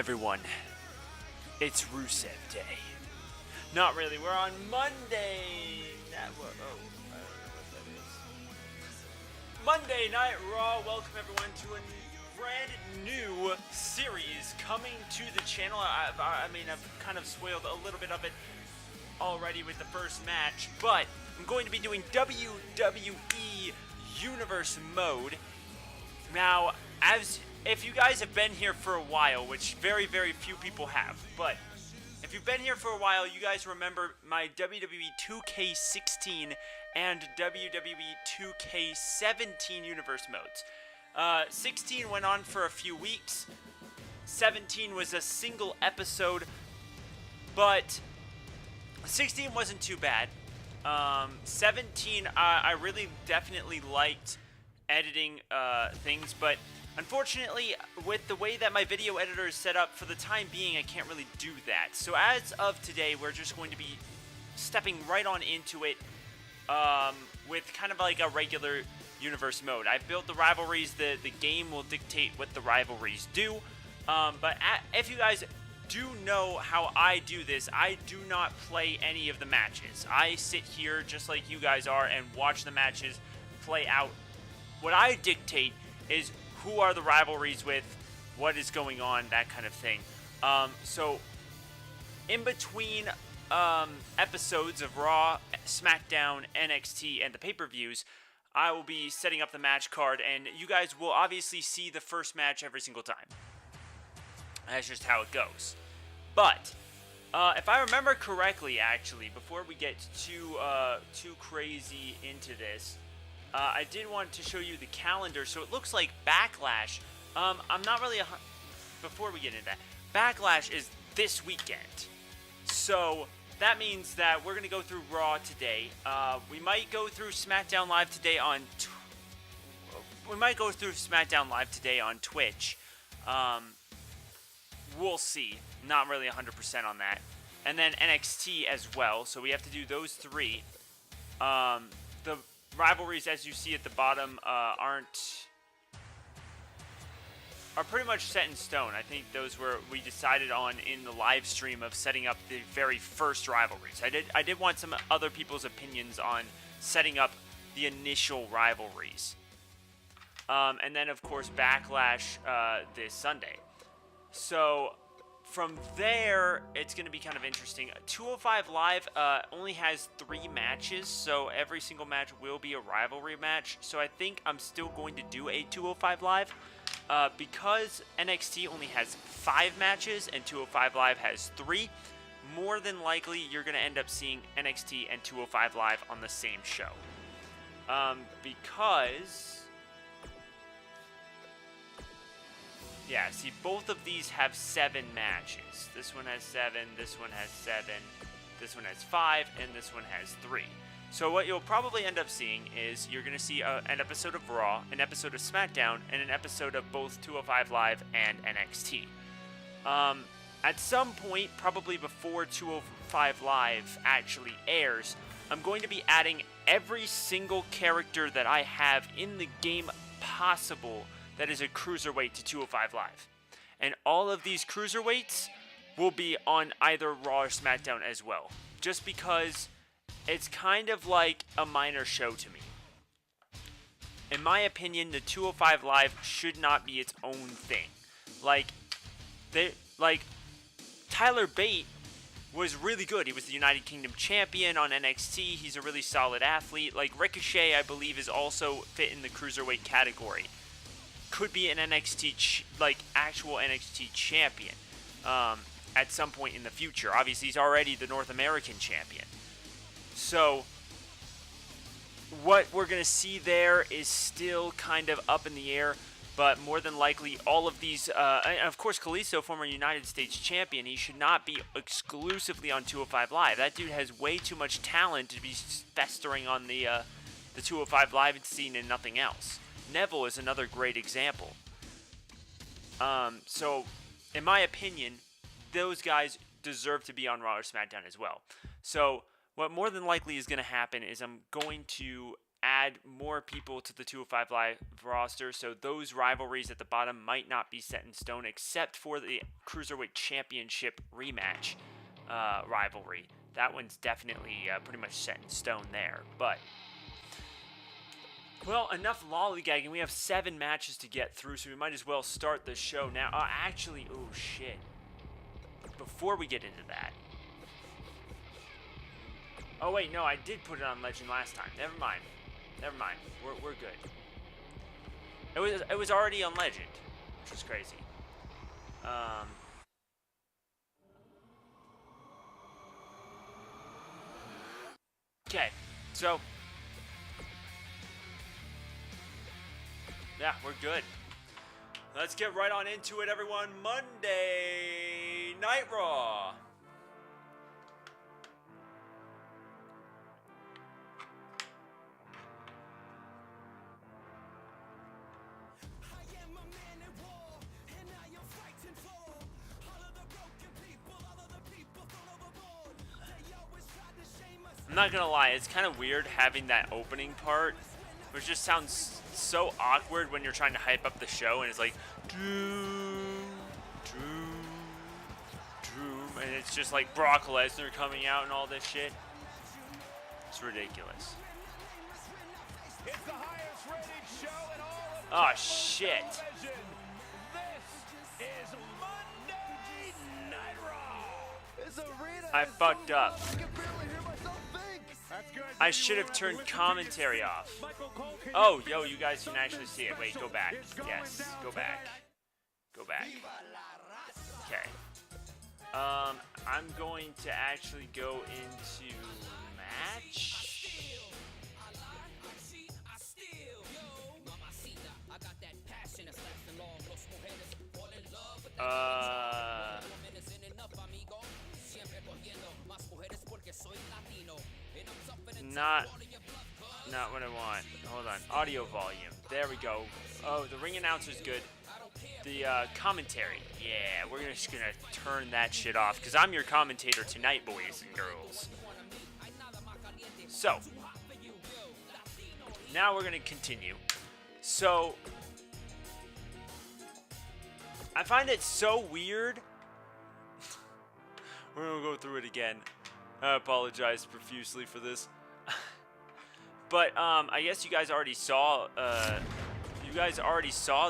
Everyone, it's Rusev Day. Not really, we're on Monday. I don't know what that is. Monday Night Raw. Welcome everyone to a brand new series coming to the channel. I've kind of spoiled a little bit of it already with the first match, but I'm going to be doing WWE Universe Mode. Now, if you guys have been here for a while, which very, very few people have, but if you've been here for a while, you guys remember my WWE2K19 and WWE2K17 Universe Modes. 16 went on for a few weeks. 17 was a single episode, but 16 wasn't too bad. 17, I really definitely liked editing things, but unfortunately, with the way that my video editor is set up, for the time being, I can't really do that. So as of today, we're just going to be stepping right on into it with kind of like a regular universe mode. I've built the rivalries. The game will dictate what the rivalries do. But if you guys do know how I do this, I do not play any of the matches. I sit here just like you guys are and watch the matches play out. What I dictate is who are the rivalries with, what is going on, that kind of thing. So, in between episodes of Raw, SmackDown, NXT, and the pay-per-views, I will be setting up the match card, and you guys will obviously see the first match every single time. That's just how it goes. But, if I remember correctly, actually, before we get too crazy into this, I did want to show you the calendar. So it looks like Backlash. I'm not really before we get into that, Backlash is this weekend. So that means that we're gonna go through Raw today. We might go through SmackDown Live today on. Twitch. We'll see. Not really 100% on that. And then NXT as well. So we have to do those three. The rivalries, as you see at the bottom, are pretty much set in stone. I think those we decided on in the live stream of setting up the very first rivalries. I did want some other people's opinions on setting up the initial rivalries. And then of course Backlash this Sunday. So from there, it's going to be kind of interesting. 205 Live only has 3 matches, so every single match will be a rivalry match. So I think I'm still going to do a 205 Live. Because NXT only has 5 matches and 205 Live has 3, more than likely you're going to end up seeing NXT and 205 Live on the same show. Yeah, see, both of these have 7 matches. This one has 7, this one has 7, this one has 5, and this one has 3. So what you'll probably end up seeing is you're going to see an episode of Raw, an episode of SmackDown, and an episode of both 205 Live and NXT. At some point, probably before 205 Live actually airs, I'm going to be adding every single character that I have in the game possible that is a cruiserweight to 205 Live. And all of these cruiserweights will be on either Raw or SmackDown as well. Just because it's kind of like a minor show to me. In my opinion, the 205 Live should not be its own thing. Tyler Bate was really good. He was the United Kingdom champion on NXT. He's a really solid athlete. Like Ricochet, I believe, is also fit in the cruiserweight category. Could be an NXT, actual NXT champion at some point in the future. Obviously, he's already the North American champion. So, what we're going to see there is still kind of up in the air, but more than likely all of these, and of course Kalisto, former United States champion, he should not be exclusively on 205 Live. That dude has way too much talent to be festering on the 205 Live scene and nothing else. Neville is another great example. So, in my opinion, those guys deserve to be on Raw or SmackDown as well. So, what more than likely is going to happen is I'm going to add more people to the 205 Live roster, so those rivalries at the bottom might not be set in stone, except for the Cruiserweight Championship rematch rivalry. That one's definitely pretty much set in stone there. But, well, enough lollygagging. We have 7 matches to get through, so we might as well start the show now. Actually, oh shit. Before we get into that. Oh wait, no, I did put it on Legend last time. Never mind. Never mind. We're good. It was already on Legend, which is crazy. Okay, so yeah, we're good. Let's get right on into it, everyone. Monday Night Raw. I'm not gonna lie, it's kind of weird having that opening part, which just sounds so awkward when you're trying to hype up the show, and it's like, doom, doom, doom, and it's just like Brock Lesnar coming out and all this shit. It's ridiculous. It's the highest rated show in all of oh shit. This is Monday Night Raw. This arena I fucked up. I can barely hear myself think. That's good. I should have turned commentary off. Oh, yo, you guys can actually see it. Wait, go back. Yes, go back. Go back. Okay. I'm going to actually go into match. Not what I want. Hold on. Audio volume. There we go. Oh, the ring announcer's good. The commentary. Yeah, we're just gonna turn that shit off because I'm your commentator tonight, boys and girls. So, now we're gonna continue. So, I find it so weird. We're gonna go through it again. I apologize profusely for this. But I guess you guys already saw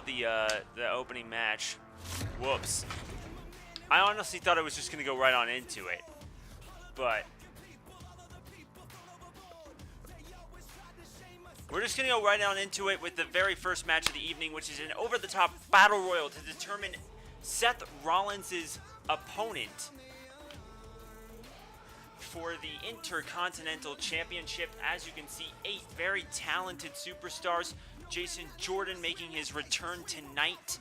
the opening match. Whoops. I honestly thought I was just gonna go right on into it, but we're just gonna go right on into it with the very first match of the evening, which is an over-the-top battle royal to determine Seth Rollins' opponent for the Intercontinental Championship. As you can see, 8 very talented superstars. Jason Jordan making his return tonight.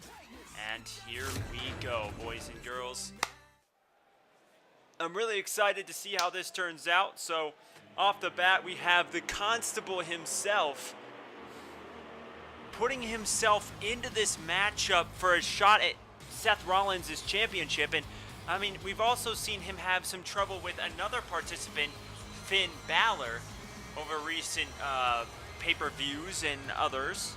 And here we go, boys and girls. I'm really excited to see how this turns out. So, off the bat, we have the Constable himself putting himself into this matchup for a shot at Seth Rollins' championship. And I mean, we've also seen him have some trouble with another participant, Finn Balor, over recent pay-per-views and others.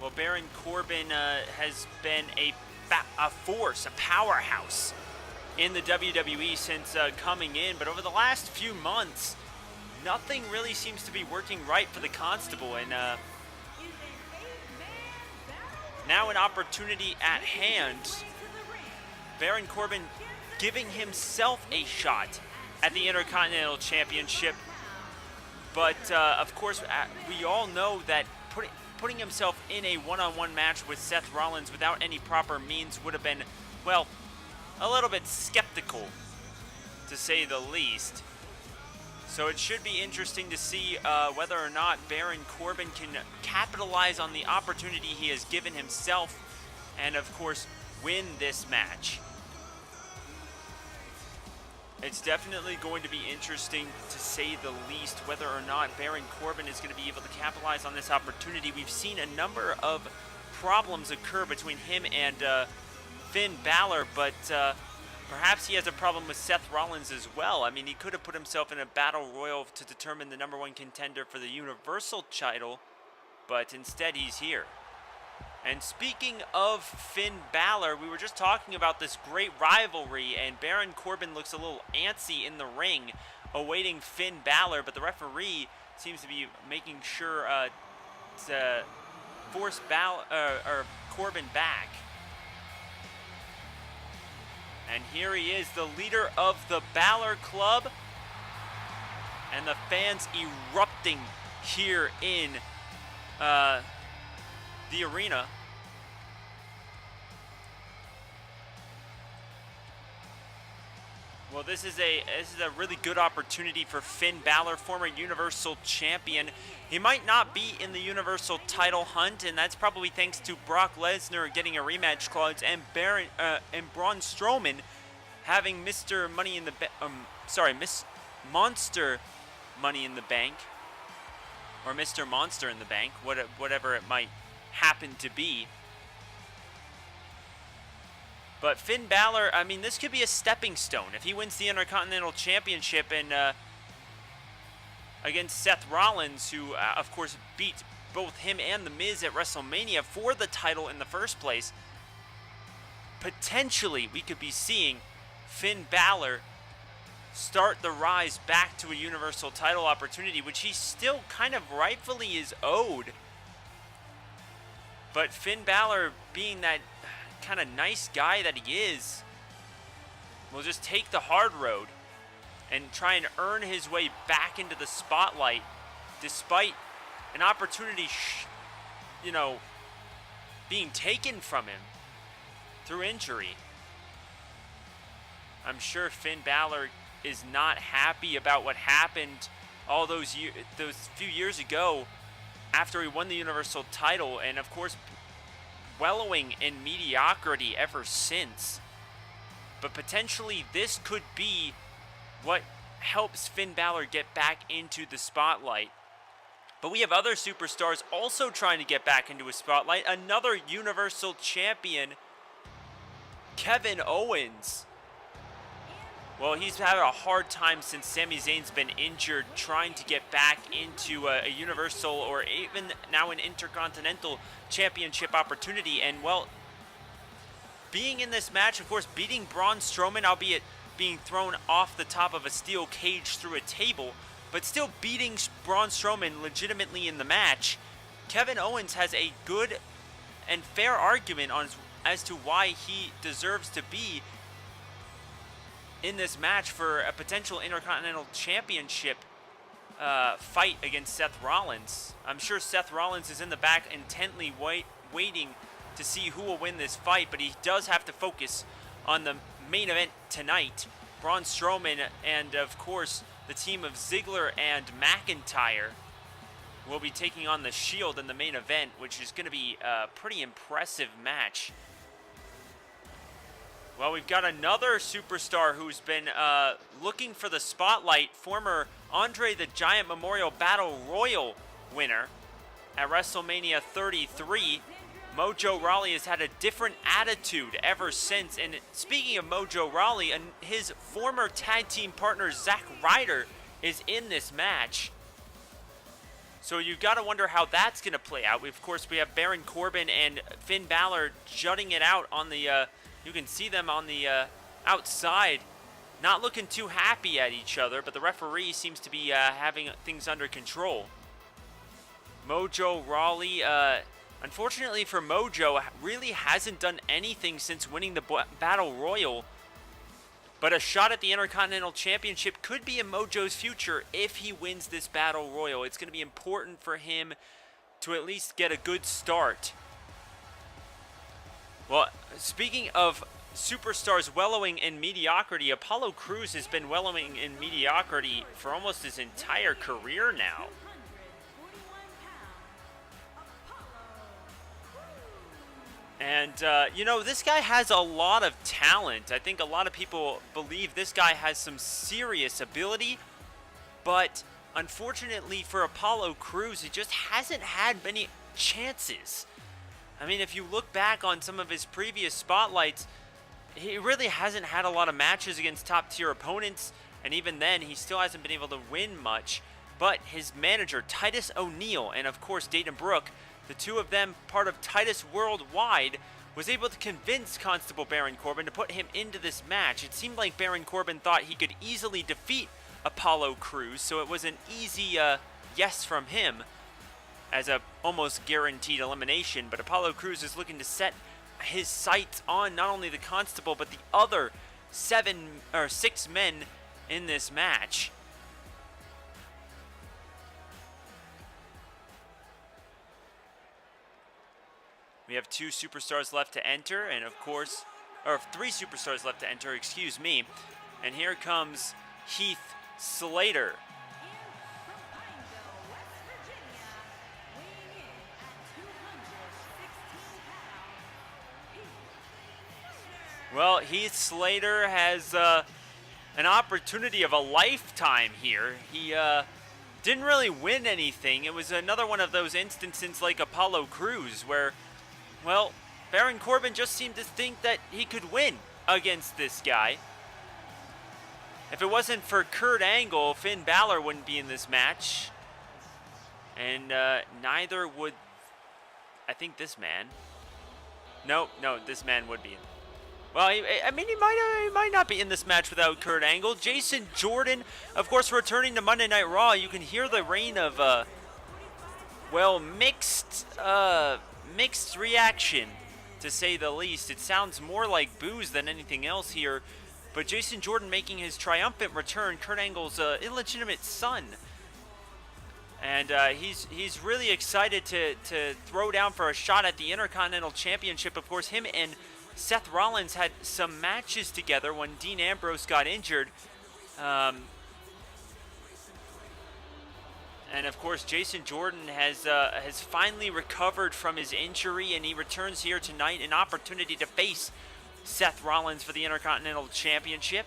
Well, Baron Corbin has been a force, a powerhouse in the WWE since coming in, but over the last few months, nothing really seems to be working right for the Constable, and now an opportunity at hand. Baron Corbin giving himself a shot at the Intercontinental Championship. But, of course, we all know that putting himself in a one-on-one match with Seth Rollins without any proper means would have been, well, a little bit skeptical, to say the least. So it should be interesting to see whether or not Baron Corbin can capitalize on the opportunity he has given himself and, of course, win this match. It's definitely going to be interesting, to say the least, whether or not Baron Corbin is going to be able to capitalize on this opportunity. We've seen a number of problems occur between him and Finn Balor, but perhaps he has a problem with Seth Rollins as well. I mean, he could have put himself in a battle royal to determine the #1 contender for the Universal title, but instead he's here. And speaking of Finn Balor, we were just talking about this great rivalry, and Baron Corbin looks a little antsy in the ring, awaiting Finn Balor, but the referee seems to be making sure to force Corbin back. And here he is, the leader of the Balor Club, and the fans erupting here in the arena. Well, this is a really good opportunity for Finn Balor, former Universal Champion. He might not be in the Universal title hunt, and that's probably thanks to Brock Lesnar getting a rematch clause and Braun Strowman having Mr. Money in the Miss Monster Money in the Bank, or Mr. Monster in the Bank, whatever it might happen to be. But Finn Balor, I mean, this could be a stepping stone. If he wins the Intercontinental Championship and against Seth Rollins, who, of course, beat both him and The Miz at WrestleMania for the title in the first place, potentially we could be seeing Finn Balor start the rise back to a Universal title opportunity, which he still kind of rightfully is owed. But Finn Balor, being that kind of nice guy that he is, will just take the hard road and try and earn his way back into the spotlight, despite an opportunity, being taken from him through injury. I'm sure Finn Balor is not happy about what happened all those few years ago after he won the Universal title, and of course wallowing in mediocrity ever since. But potentially this could be what helps Finn Balor get back into the spotlight. But we have other superstars also trying to get back into a spotlight. Another Universal Champion, Kevin Owens. Well, he's had a hard time since Sami Zayn's been injured, trying to get back into a Universal or even now an Intercontinental Championship opportunity. And, well, being in this match, of course, beating Braun Strowman, albeit being thrown off the top of a steel cage through a table, but still beating Braun Strowman legitimately in the match, Kevin Owens has a good and fair argument as to why he deserves to be in this match for a potential Intercontinental Championship fight against Seth Rollins. I'm sure Seth Rollins is in the back intently waiting to see who will win this fight, but he does have to focus on the main event tonight. Braun Strowman and, of course, the team of Ziggler and McIntyre will be taking on the Shield in the main event, which is going to be a pretty impressive match. Well, we've got another superstar who's been looking for the spotlight, former Andre the Giant Memorial Battle Royal winner at WrestleMania 33. Mojo Rawley has had a different attitude ever since. And speaking of Mojo Rawley, his former tag team partner Zack Ryder is in this match. So you got to wonder how that's going to play out. Of course, we have Baron Corbin and Finn Balor jutting it out on the... you can see them on the outside, not looking too happy at each other, but the referee seems to be having things under control. Mojo Rawley, unfortunately for Mojo, really hasn't done anything since winning the Battle Royal. But a shot at the Intercontinental Championship could be in Mojo's future if he wins this Battle Royal. It's going to be important for him to at least get a good start. Well, speaking of superstars wallowing in mediocrity, Apollo Crews has been wallowing in mediocrity for almost his entire career now. And, this guy has a lot of talent. I think a lot of people believe this guy has some serious ability. But, unfortunately for Apollo Crews, he just hasn't had many chances. I mean, if you look back on some of his previous spotlights, he really hasn't had a lot of matches against top-tier opponents, and even then, he still hasn't been able to win much. But his manager, Titus O'Neil, and of course Dayton Brooke, the two of them part of Titus Worldwide, was able to convince Constable Baron Corbin to put him into this match. It seemed like Baron Corbin thought he could easily defeat Apollo Crews, so it was an easy yes from him as a almost guaranteed elimination. But Apollo Crews is looking to set his sights on not only the Constable but the other 6 men in this match. We have 2 superstars left to enter, and of course, or 3 superstars left to enter, excuse me. And here comes Heath Slater. Well, Heath Slater has an opportunity of a lifetime here. He didn't really win anything. It was another one of those instances like Apollo Crews where, well, Baron Corbin just seemed to think that he could win against this guy. If it wasn't for Kurt Angle, Finn Balor wouldn't be in this match. And neither would, I think, this man. No, this man would be in. Well, I mean, he might not be in this match without Kurt Angle. Jason Jordan, of course, returning to Monday Night Raw. You can hear the reign of, well, mixed reaction, to say the least. It sounds more like boos than anything else here. But Jason Jordan making his triumphant return, Kurt Angle's illegitimate son. And he's really excited to throw down for a shot at the Intercontinental Championship. Of course, him and Seth Rollins had some matches together when Dean Ambrose got injured. And of course, Jason Jordan has finally recovered from his injury, and he returns here tonight, an opportunity to face Seth Rollins for the Intercontinental Championship.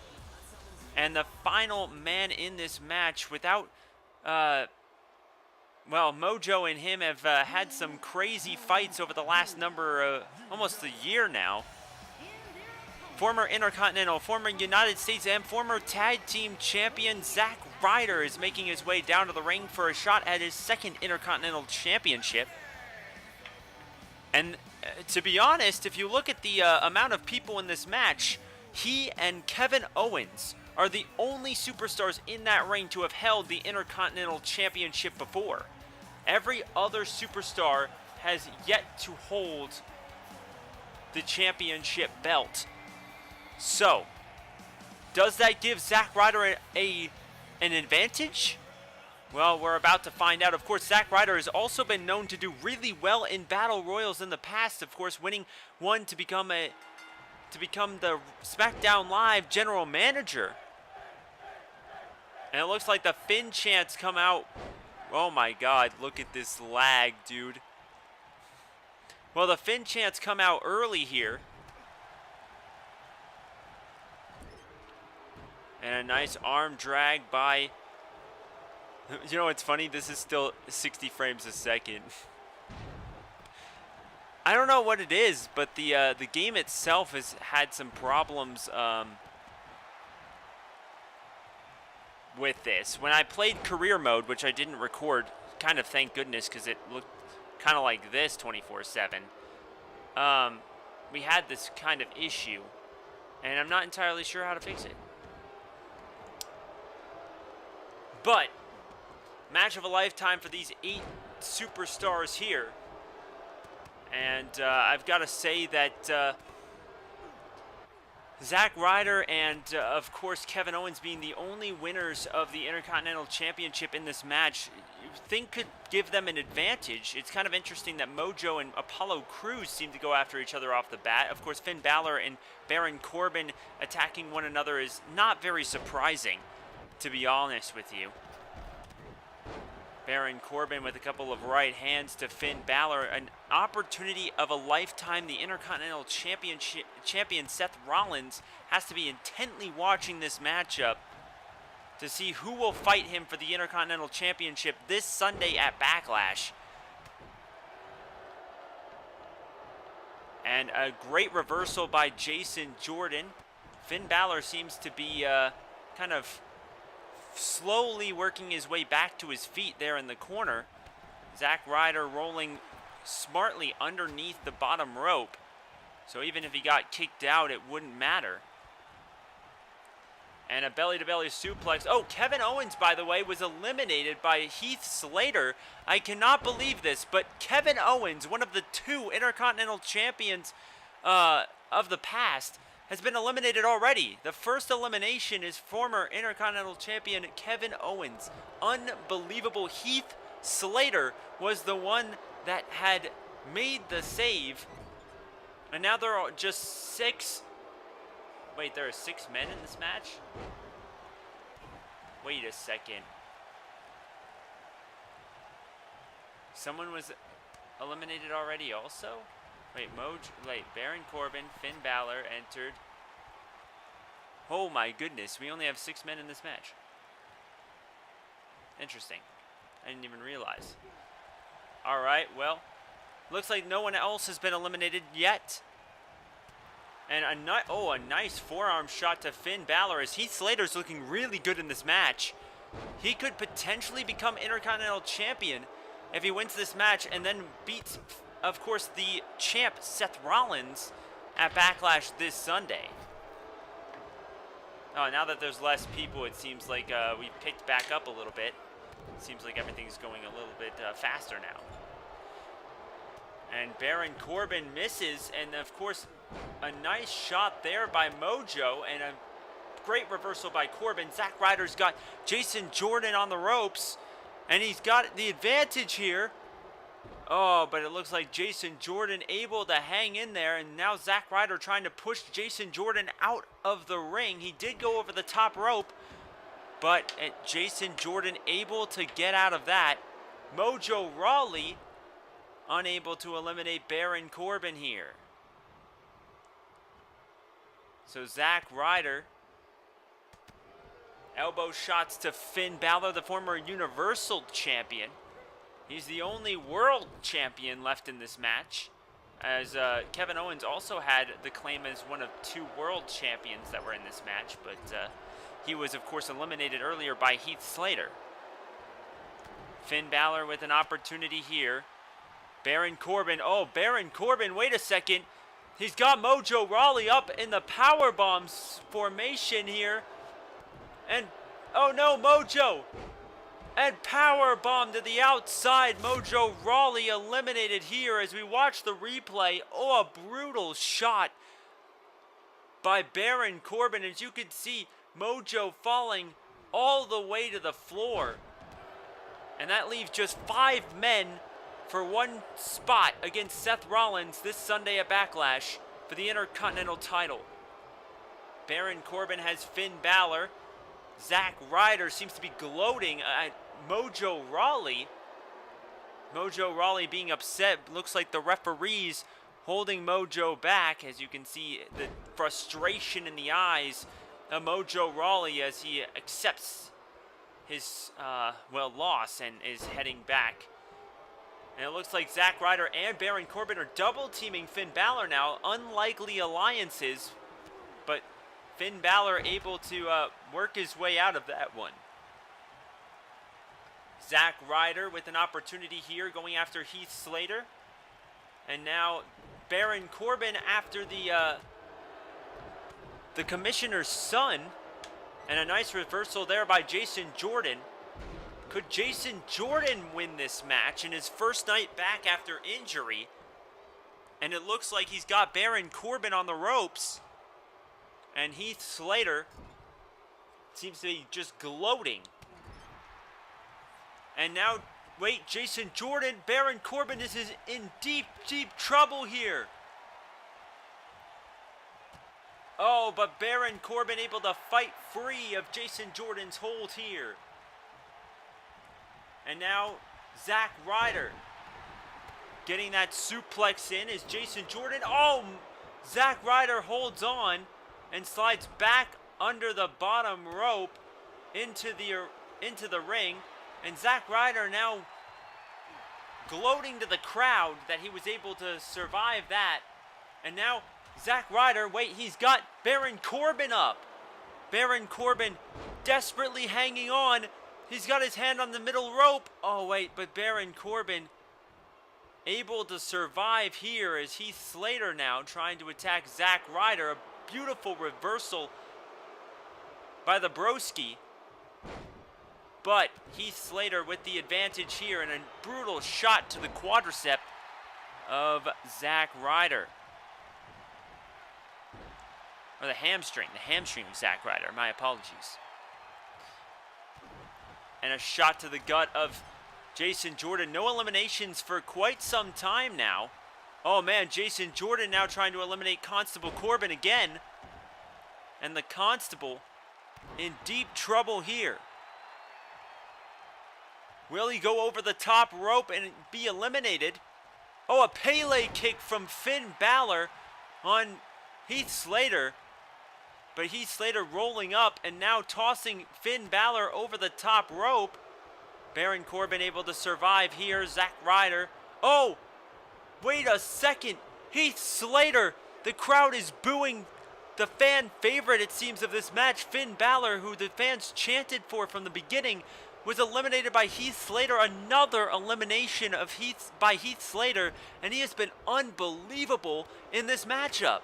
And the final man in this match, without, well, Mojo and him have had some crazy fights over the last almost a year now. Former Intercontinental, former United States, and former Tag Team Champion Zack Ryder is making his way down to the ring for a shot at his 2nd Intercontinental Championship. And to be honest, if you look at the amount of people in this match, he and Kevin Owens are the only superstars in that ring to have held the Intercontinental Championship before. Every other superstar has yet to hold the championship belt. So, does that give Zack Ryder an advantage? Well, we're about to find out. Of course, Zack Ryder has also been known to do really well in Battle Royals in the past. Of course, winning one to become the SmackDown Live General Manager. And it looks like the Finn chants come out. Oh my God, look at this lag, dude. Well, the Finn chants come out early here. And a nice arm drag by... You know what's funny? This is still 60 frames a second. I don't know what it is, but the game itself has had some problems with this. When I played career mode, which I didn't record, kind of thank goodness, because it looked kind of like this 24/7. We had this kind of issue, and I'm not entirely sure how to fix it. But match of a lifetime for these 8 superstars here. And I've got to say that Zack Ryder and, of course, Kevin Owens being the only winners of the Intercontinental Championship in this match, you think could give them an advantage. It's kind of interesting that Mojo and Apollo Crews seem to go after each other off the bat. Of course, Finn Balor and Baron Corbin attacking one another is not very surprising, to be honest with you. Baron Corbin with a couple of right hands to Finn Balor. An opportunity of a lifetime. The Intercontinental Champion Seth Rollins has to be intently watching this matchup to see who will fight him for the Intercontinental Championship this Sunday at Backlash. And a great reversal by Jason Jordan. Finn Balor seems to be kind of slowly working his way back to his feet there in the corner. Zack Ryder rolling smartly underneath the bottom rope. So even if he got kicked out, it wouldn't matter. And a belly-to-belly suplex. Oh, Kevin Owens, by the way, was eliminated by Heath Slater. I cannot believe this, but Kevin Owens, one of the 2 Intercontinental Champions of the past, has been eliminated already. The first elimination is former Intercontinental Champion Kevin Owens. Unbelievable. Heath Slater was the one that had made the save. And now there are just 6... Wait, there are 6 men in this match? Wait a second. Someone was eliminated already also? Wait, Baron Corbin, Finn Balor entered. Oh my goodness, we only have 6 men in this match. Interesting. I didn't even realize. Alright, well, looks like no one else has been eliminated yet. And a nice forearm shot to Finn Balor as Heath Slater's looking really good in this match. He could potentially become Intercontinental Champion if he wins this match and then beats, of course, the champ Seth Rollins at Backlash this Sunday. Oh, now that there's less people, it seems like we picked back up a little bit. It seems like everything's going a little bit faster now. And Baron Corbin misses, and of course, a nice shot there by Mojo, and a great reversal by Corbin. Zack Ryder's got Jason Jordan on the ropes, and he's got the advantage here. Oh, but it looks like Jason Jordan able to hang in there, and now Zack Ryder trying to push Jason Jordan out of the ring. He did go over the top rope, but Jason Jordan able to get out of that. Mojo Rawley unable to eliminate Baron Corbin here. So Zack Ryder, elbow shots to Finn Balor, the former Universal Champion. He's the only World Champion left in this match, as Kevin Owens also had the claim as one of 2 World Champions that were in this match, but he was, of course, eliminated earlier by Heath Slater. Finn Balor with an opportunity here. Baron Corbin, wait a second. He's got Mojo Rawley up in the powerbomb formation here. And, oh no, Mojo. And powerbomb to the outside. Mojo Rawley eliminated here as we watch the replay. Oh, a brutal shot by Baron Corbin. As you can see, Mojo falling all the way to the floor. And that leaves just 5 men for 1 spot against Seth Rollins this Sunday at Backlash for the Intercontinental title. Baron Corbin has Finn Balor. Zack Ryder seems to be gloating at Mojo Rawley. Mojo Rawley being upset. Looks like the referees holding Mojo back, as you can see the frustration in the eyes of Mojo Rawley as he accepts his loss and is heading back. And it looks like Zack Ryder and Baron Corbin are double teaming Finn Balor now. Unlikely alliances, but Finn Balor able to work his way out of that one. Zack Ryder with an opportunity here going after Heath Slater. And now Baron Corbin after the Commissioner's son. And a nice reversal there by Jason Jordan. Could Jason Jordan win this match in his first night back after injury? And it looks like he's got Baron Corbin on the ropes. And Heath Slater seems to be just gloating. And now, wait, Jason Jordan, Baron Corbin is in deep, deep trouble here. Oh, but Baron Corbin able to fight free of Jason Jordan's hold here. And now, Zack Ryder getting that suplex in is Jason Jordan. Oh, Zack Ryder holds on and slides back under the bottom rope into the ring. And Zack Ryder now gloating to the crowd that he was able to survive that And now Zack Ryder, wait, he's got Baron Corbin up. Baron Corbin desperately hanging on. He's got his hand on the middle rope. Oh, wait, but Baron Corbin able to survive here as Heath Slater now trying to attack Zack Ryder. A beautiful reversal by the Broski. But Heath Slater with the advantage here and a brutal shot to the quadricep of Zack Ryder. Or the hamstring of Zack Ryder, my apologies. And a shot to the gut of Jason Jordan. No eliminations for quite some time now. Oh man, Jason Jordan now trying to eliminate Constable Corbin again. And the Constable in deep trouble here. Will he go over the top rope and be eliminated? Oh, a Pele kick from Finn Balor on Heath Slater. But Heath Slater rolling up and now tossing Finn Balor over the top rope. Baron Corbin able to survive here. Zack Ryder. Oh, wait a second. Heath Slater. The crowd is booing the fan favorite, it seems, of this match. Finn Balor, who the fans chanted for from the beginning, was eliminated by Heath Slater. Another elimination of by Heath Slater. And he has been unbelievable in this matchup.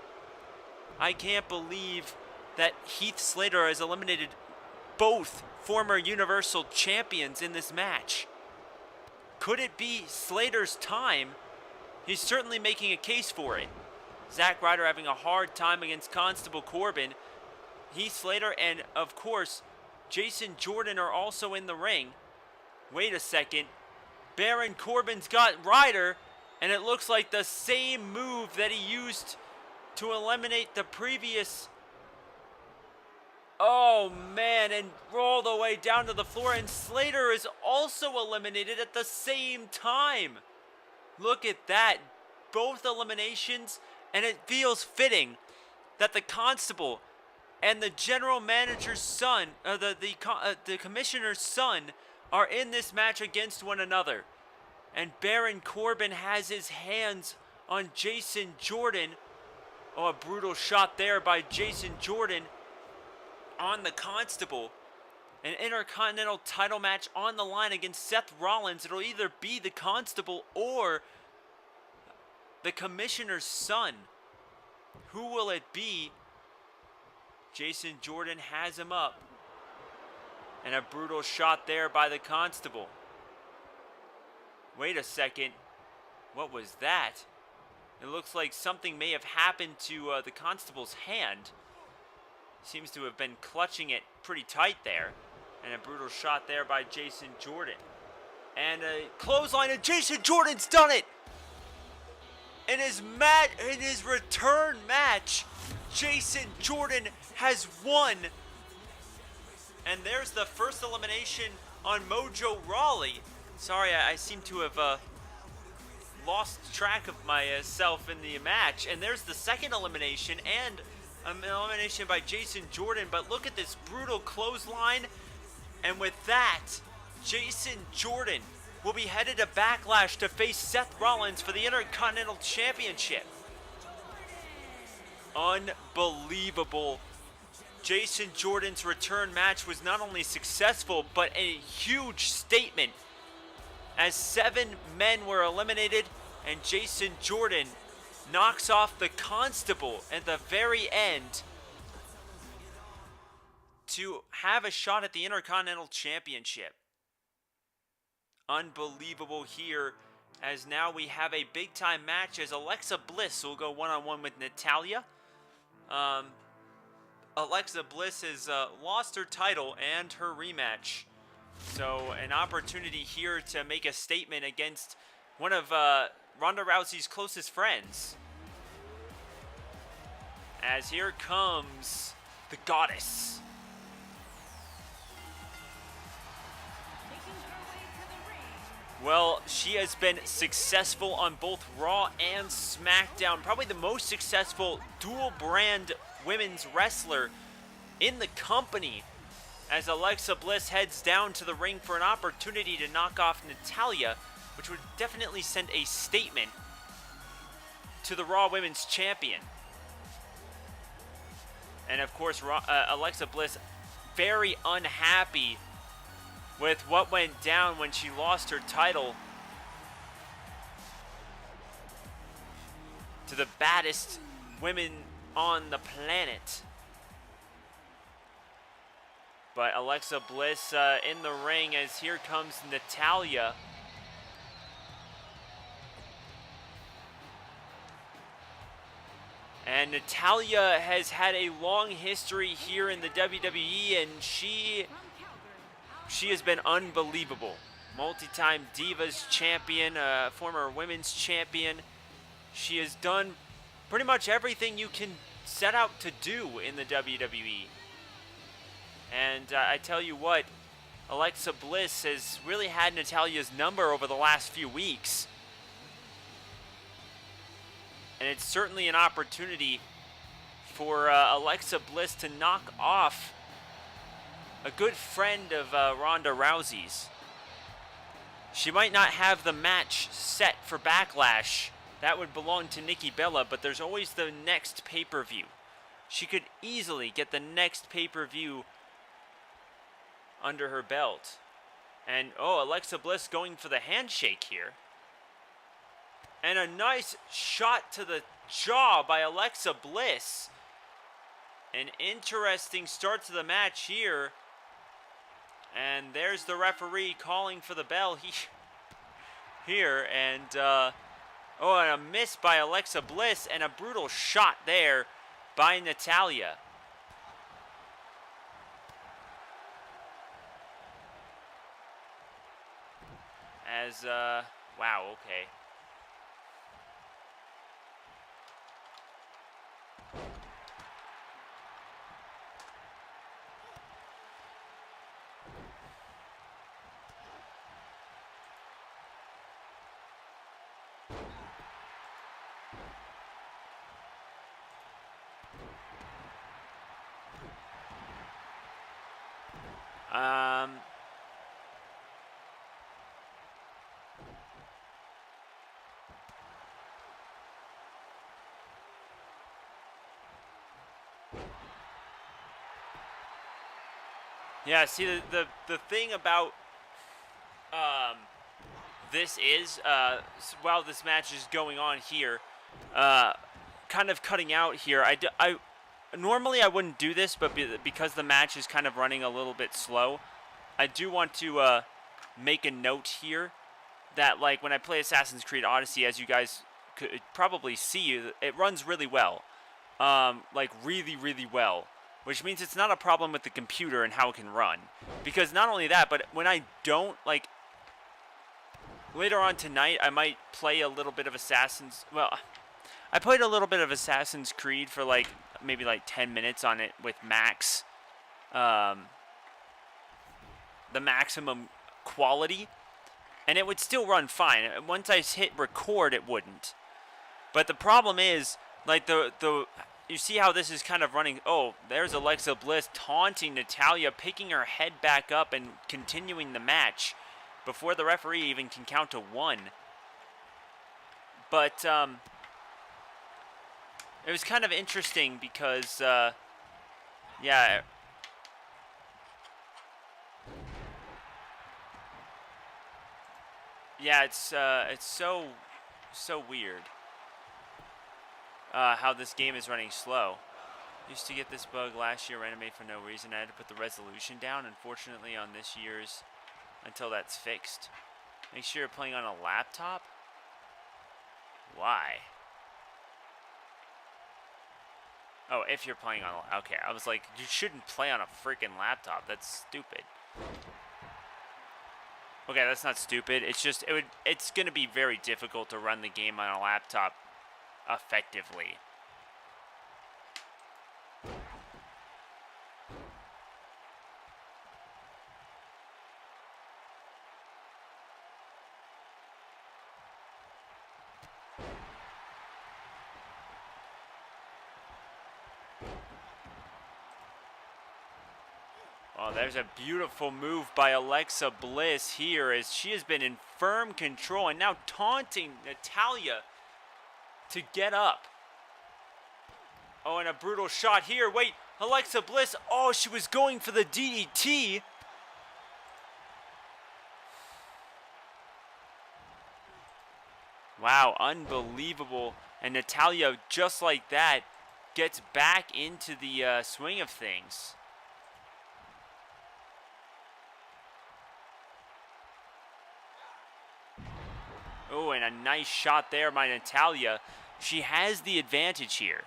I can't believe that Heath Slater has eliminated both former Universal Champions in this match. Could it be Slater's time? He's certainly making a case for it. Zack Ryder having a hard time against Constable Corbin. Heath Slater and, of course, Jason Jordan are also in the ring. Wait a second. Baron Corbin's got Ryder, and it looks like the same move that he used to eliminate the previous. Oh man, and roll the way down to the floor, and Slater is also eliminated at the same time. Look at that. Both eliminations, and it feels fitting that the Constable and the general manager's son, the commissioner's son, are in this match against one another. And Baron Corbin has his hands on Jason Jordan. Oh, a brutal shot there by Jason Jordan on the Constable. An Intercontinental title match on the line against Seth Rollins. It'll either be the Constable or the Commissioner's son. Who will it be? Jason Jordan has him up. And a brutal shot there by the Constable. Wait a second. What was that? It looks like something may have happened to the Constable's hand. Seems to have been clutching it pretty tight there. And a brutal shot there by Jason Jordan. And a clothesline, and Jason Jordan's done it! In his return match, Jason Jordan has won. And there's the first elimination on Mojo Rawley. Sorry, I seem to have lost track of myself in the match. And there's the second elimination and an elimination by Jason Jordan. But look at this brutal clothesline. And with that, Jason Jordan will be headed to Backlash to face Seth Rollins for the Intercontinental Championship. Unbelievable. Jason Jordan's return match was not only successful, but a huge statement, as 7 men were eliminated, and Jason Jordan knocks off the Constable at the very end to have a shot at the Intercontinental Championship. Unbelievable here, as now we have a big time match as Alexa Bliss will go one-on-one with Natalya. Alexa Bliss has lost her title and her rematch. So an opportunity here to make a statement against one of Ronda Rousey's closest friends. As here comes the Goddess. Well, she has been successful on both Raw and SmackDown. Probably the most successful dual brand women's wrestler in the company, as Alexa Bliss heads down to the ring for an opportunity to knock off Natalya, which would definitely send a statement to the Raw Women's Champion. And of course, Alexa Bliss very unhappy with what went down when she lost her title to the baddest women on the planet. But Alexa Bliss in the ring, as here comes Natalya. And Natalya has had a long history here in the WWE, and she has been unbelievable. Multi-time Divas champion, former women's champion. She has done pretty much everything you can set out to do in the WWE. And I tell you what, Alexa Bliss has really had Natalya's number over the last few weeks. And it's certainly an opportunity for Alexa Bliss to knock off a good friend of Ronda Rousey's. She might not have the match set for Backlash. That would belong to Nikki Bella, but there's always the next pay-per-view. She could easily get the next pay-per-view under her belt. And, oh, Alexa Bliss going for the handshake here. And a nice shot to the jaw by Alexa Bliss. An interesting start to the match here. And there's the referee calling for the bell here. And, oh, and a miss by Alexa Bliss. And a brutal shot there by Natalya. As, wow, okay. Yeah, see, the thing about this is, while this match is going on here, kind of cutting out here, normally I wouldn't do this, but because the match is kind of running a little bit slow, I do want to make a note here that, like, when I play Assassin's Creed Odyssey, as you guys could probably see, it runs really well. Like, really, really well. Which means it's not a problem with the computer and how it can run. Because not only that, but when I don't, like, later on tonight, I might play a little bit of I played a little bit of Assassin's Creed for, like, maybe, like, 10 minutes on it with max. The maximum quality. And it would still run fine. Once I hit record, it wouldn't. But the problem is, like, you see how this is kind of running. Oh, there's Alexa Bliss taunting Natalya, picking her head back up and continuing the match before the referee even can count to 1. But it was kind of interesting because, yeah. Yeah, it's so weird. How this game is running slow. Used to get this bug last year, ran made for no reason. I had to put the resolution down. Unfortunately, on this year's, until that's fixed. Make sure you're playing on a laptop. Why? Oh, if you're playing on a... Okay, I was like, you shouldn't play on a freaking laptop. That's stupid. Okay, that's not stupid. It's just, it's going to be very difficult to run the game on a laptop effectively. Oh, there's a beautiful move by Alexa Bliss here as she has been in firm control and now taunting Natalya to get up. Oh, and a brutal shot here. Wait, Alexa Bliss. Oh, she was going for the DDT. Wow, unbelievable. And Natalya, just like that, gets back into the swing of things. Oh, and a nice shot there by Natalya. She has the advantage here.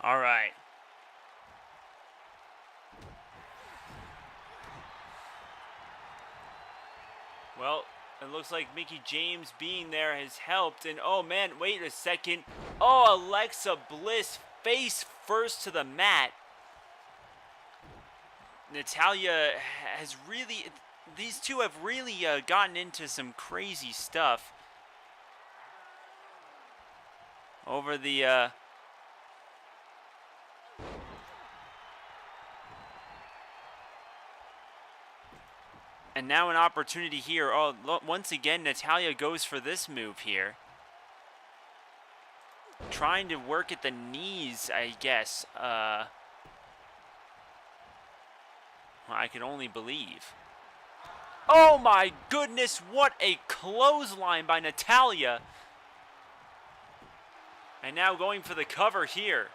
All right. Well, it looks like Mickie James being there has helped. And oh man, wait a second. Oh, Alexa Bliss face first to the mat. Natalya has really, these two have really gotten into some crazy stuff over the and now an opportunity here. Oh, once again, Natalya goes for this move here. Trying to work at the knees, I guess. I can only believe. Oh my goodness, what a clothesline by Natalya. And now going for the cover here.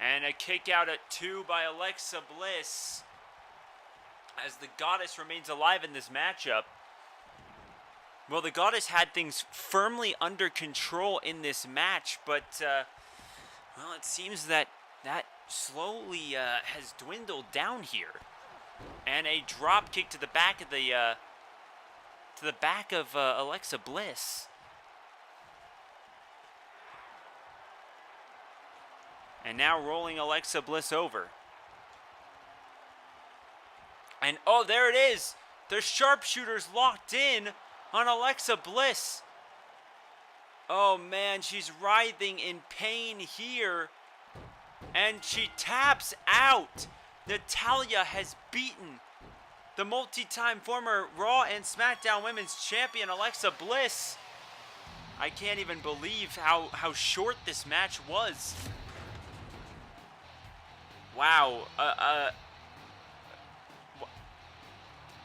And a kick out at 2 by Alexa Bliss. As the Goddess remains alive in this matchup. Well, the Goddess had things firmly under control in this match, but, well, it seems that slowly has dwindled down here. And a drop kick to the back of Alexa Bliss. And now rolling Alexa Bliss over. And oh, there it is. The sharpshooter's locked in on Alexa Bliss. Oh man, she's writhing in pain here. And she taps out. Natalya has beaten the multi-time former Raw and SmackDown Women's Champion Alexa Bliss. I can't even believe how short this match was. Wow.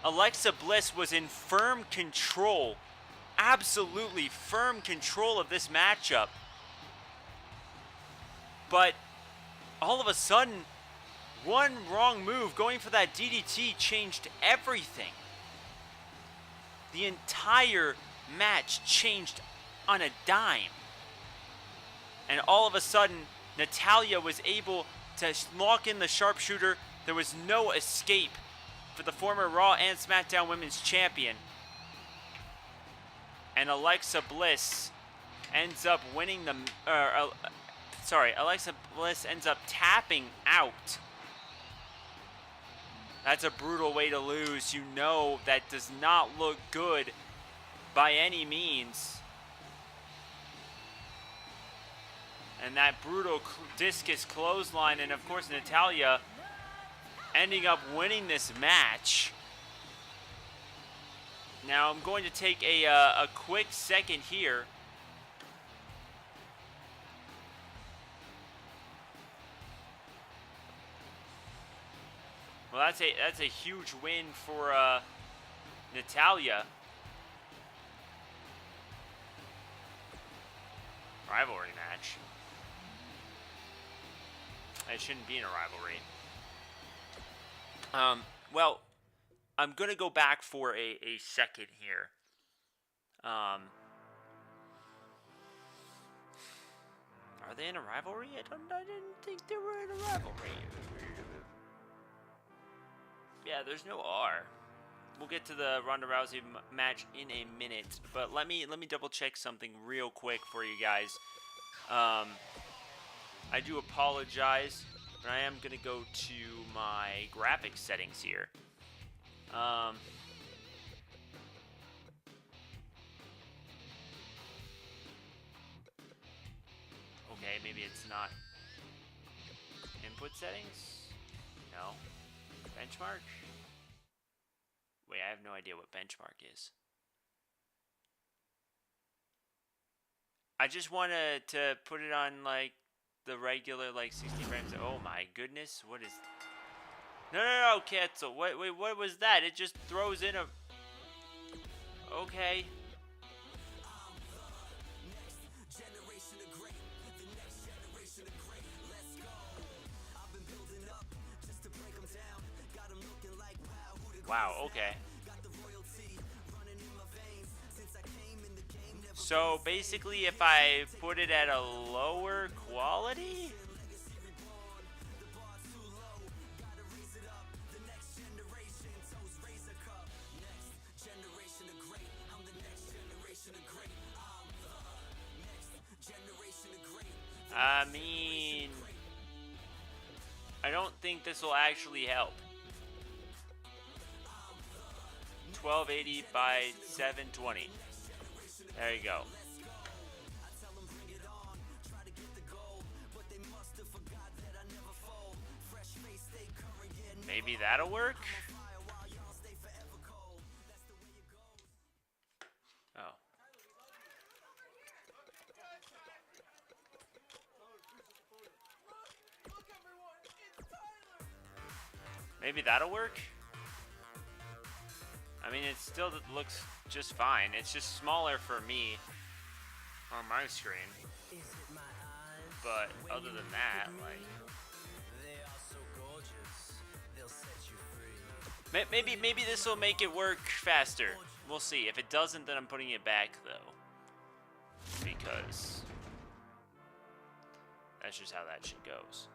Alexa Bliss was in firm control. Absolutely firm control of this matchup. But all of a sudden, one wrong move, going for that DDT, changed everything. The entire match changed on a dime. And all of a sudden, Natalya was able to lock in the sharpshooter. There was no escape for the former Raw and SmackDown Women's Champion. And Alexa Bliss ends up winning the... Alexa Bliss ends up tapping out. That's a brutal way to lose. You know that does not look good by any means. And that brutal discus clothesline, and of course Natalya ending up winning this match. Now I'm going to take a quick second here. Well, that's a huge win for Natalya. Rivalry match. It shouldn't be in a rivalry. Well, I'm gonna go back for a second here. Are they in a rivalry? I didn't think they were in a rivalry. Yeah, there's no R. We'll get to the Ronda Rousey match in a minute, but let me double check something real quick for you guys. I do apologize, but I am gonna go to my graphics settings here. Okay, maybe it's not input settings. No, benchmark. Wait, I have no idea what benchmark is. I just wanted to put it on like the regular like 60 frames. Oh my goodness, what is? No, cancel. Wait, what was that? It just throws in a. Okay. Wow, okay. So basically if I put it at a lower quality? I mean, I don't think this will actually help. 1280 by 720. There you go. Maybe that'll work? Oh. Maybe that'll work? I mean, it still looks just fine. It's just smaller for me on my screen. But other than that, like, maybe this will make it work faster. We'll see. If it doesn't, then I'm putting it back though, because that's just how that shit goes.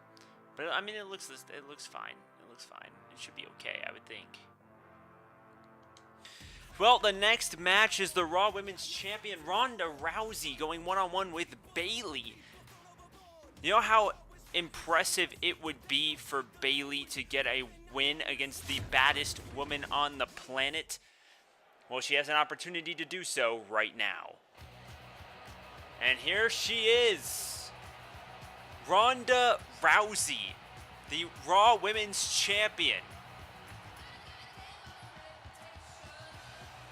But I mean, it looks fine. It looks fine. It should be okay, I would think. Well, the next match is the Raw Women's Champion Ronda Rousey going one-on-one with Bayley. You know how impressive it would be for Bayley to get a win against the baddest woman on the planet? Well, she has an opportunity to do so right now. And here she is. Ronda Rousey, the Raw Women's Champion.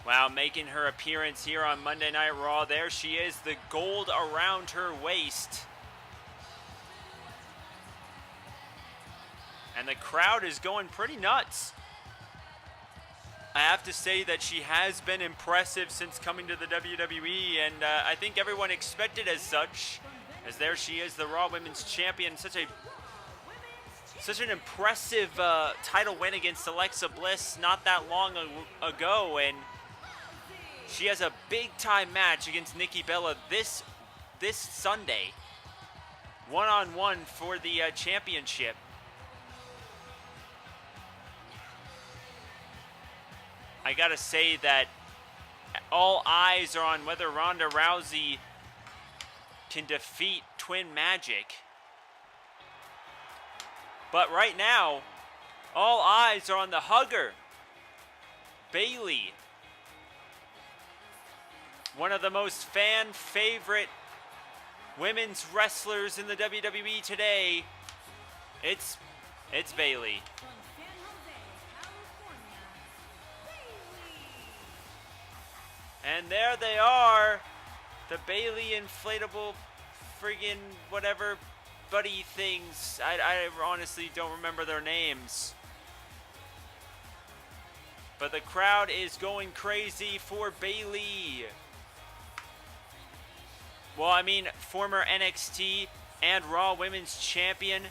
Wow, making her appearance here on Monday Night Raw. There she is, the gold around her waist. And the crowd is going pretty nuts. I have to say that she has been impressive since coming to the WWE, and I think everyone expected as such. As there she is, the Raw Women's Champion. Such an impressive title win against Alexa Bliss not that long ago, and she has a big-time match against Nikki Bella this Sunday, one-on-one for the championship. I gotta say that all eyes are on whether Ronda Rousey can defeat Twin Magic. But right now, all eyes are on the hugger, Bayley. One of the most fan-favorite women's wrestlers in the WWE today. It's Bayley. And there they are, the Bayley inflatable friggin' whatever buddy things. I honestly don't remember their names. But the crowd is going crazy for Bayley. Well, I mean, former NXT and Raw Women's Champion.